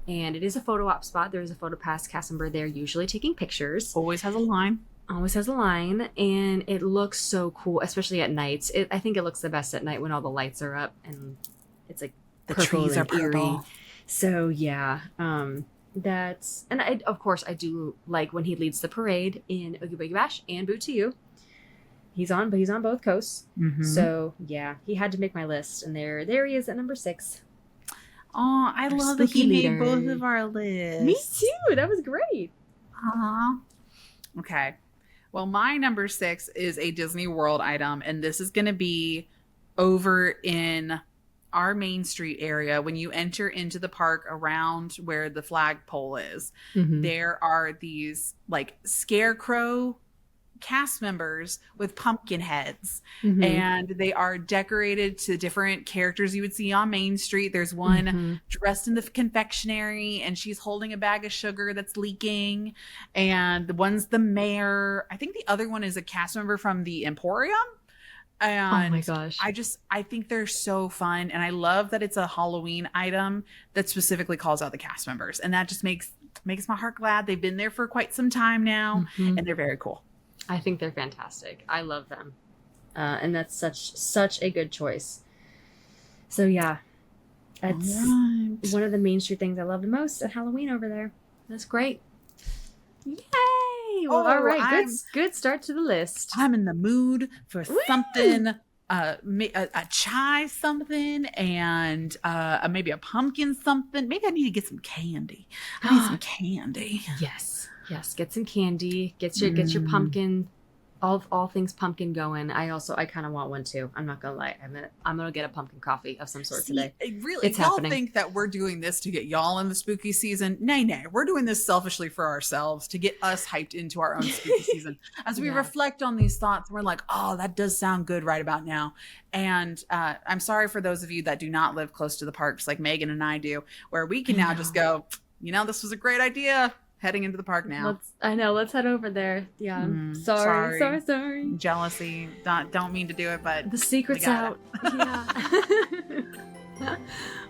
And it is a photo op spot. There is a photo pass cast member there, usually taking pictures. Always has a line. And it looks so cool, especially at night. I think it looks the best at night when all the lights are up and it's like the purple trees and are eerie. purple. So yeah, of course I do like when he leads the parade in Oogie Boogie Bash and Boo to You. He's on both coasts. So yeah, he had to make my list, and there he is at number 6. Oh, I love that he made both of our lists. Me too. That was great. Okay. Well, my number 6 is a Disney World item, and this is going to be over in our Main Street area. When you enter into the park around where the flagpole is, there are these like scarecrow cast members with pumpkin heads, and they are decorated to different characters you would see on Main Street. There's one dressed in the confectionery, and she's holding a bag of sugar that's leaking, and the one's the mayor. I think the other one is a cast member from the Emporium. And oh my gosh, I think they're so fun, and I love that it's a Halloween item that specifically calls out the cast members, and that just makes my heart glad. They've been there for quite some time now, and they're very cool. I think they're fantastic. I love them. And that's such a good choice. So yeah, that's one of the Main Street things I love the most at Halloween over there. That's great. Yay! Well, all right. Good start to the list. I'm in the mood for something, a chai something, and maybe a pumpkin something. Maybe I need to get some candy. I need some candy. Yes, get some candy. Get your pumpkin, all things pumpkin going. I kind of want one too. I'm not gonna lie. I'm gonna get a pumpkin coffee of some sort today. Really, it's y'all happening. Think that we're doing this to get y'all in the spooky season? Nay. We're doing this selfishly for ourselves to get us hyped into our own spooky season. As we reflect on these thoughts, we're like, oh, that does sound good right about now. And I'm sorry for those of you that do not live close to the parks like Megan and I do, where we can now just go, this was a great idea. Heading into the park now. Let's head over there. Yeah, I'm sorry. Jealousy. Don't mean to do it, but the secret's out. Yeah.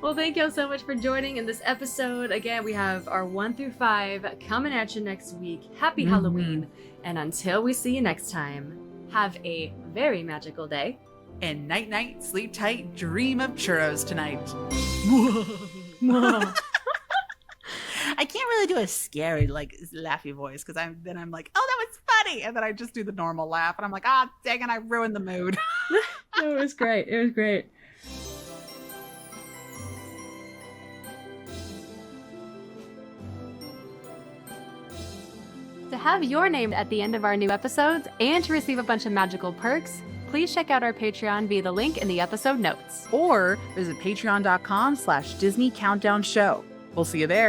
Well, thank you so much for joining in this episode. Again, we have our 1 through 5 coming at you next week. Happy Halloween. And until we see you next time, have a very magical day. And night, sleep tight, dream of churros tonight. I can't really do a scary, laughy voice, because I'm like, oh, that was funny. And then I just do the normal laugh. And I'm like, dang it, I ruined the mood. No, it was great. To have your name at the end of our new episodes and to receive a bunch of magical perks, please check out our Patreon via the link in the episode notes. Or visit patreon.com/Disney Countdown Show. We'll see you there.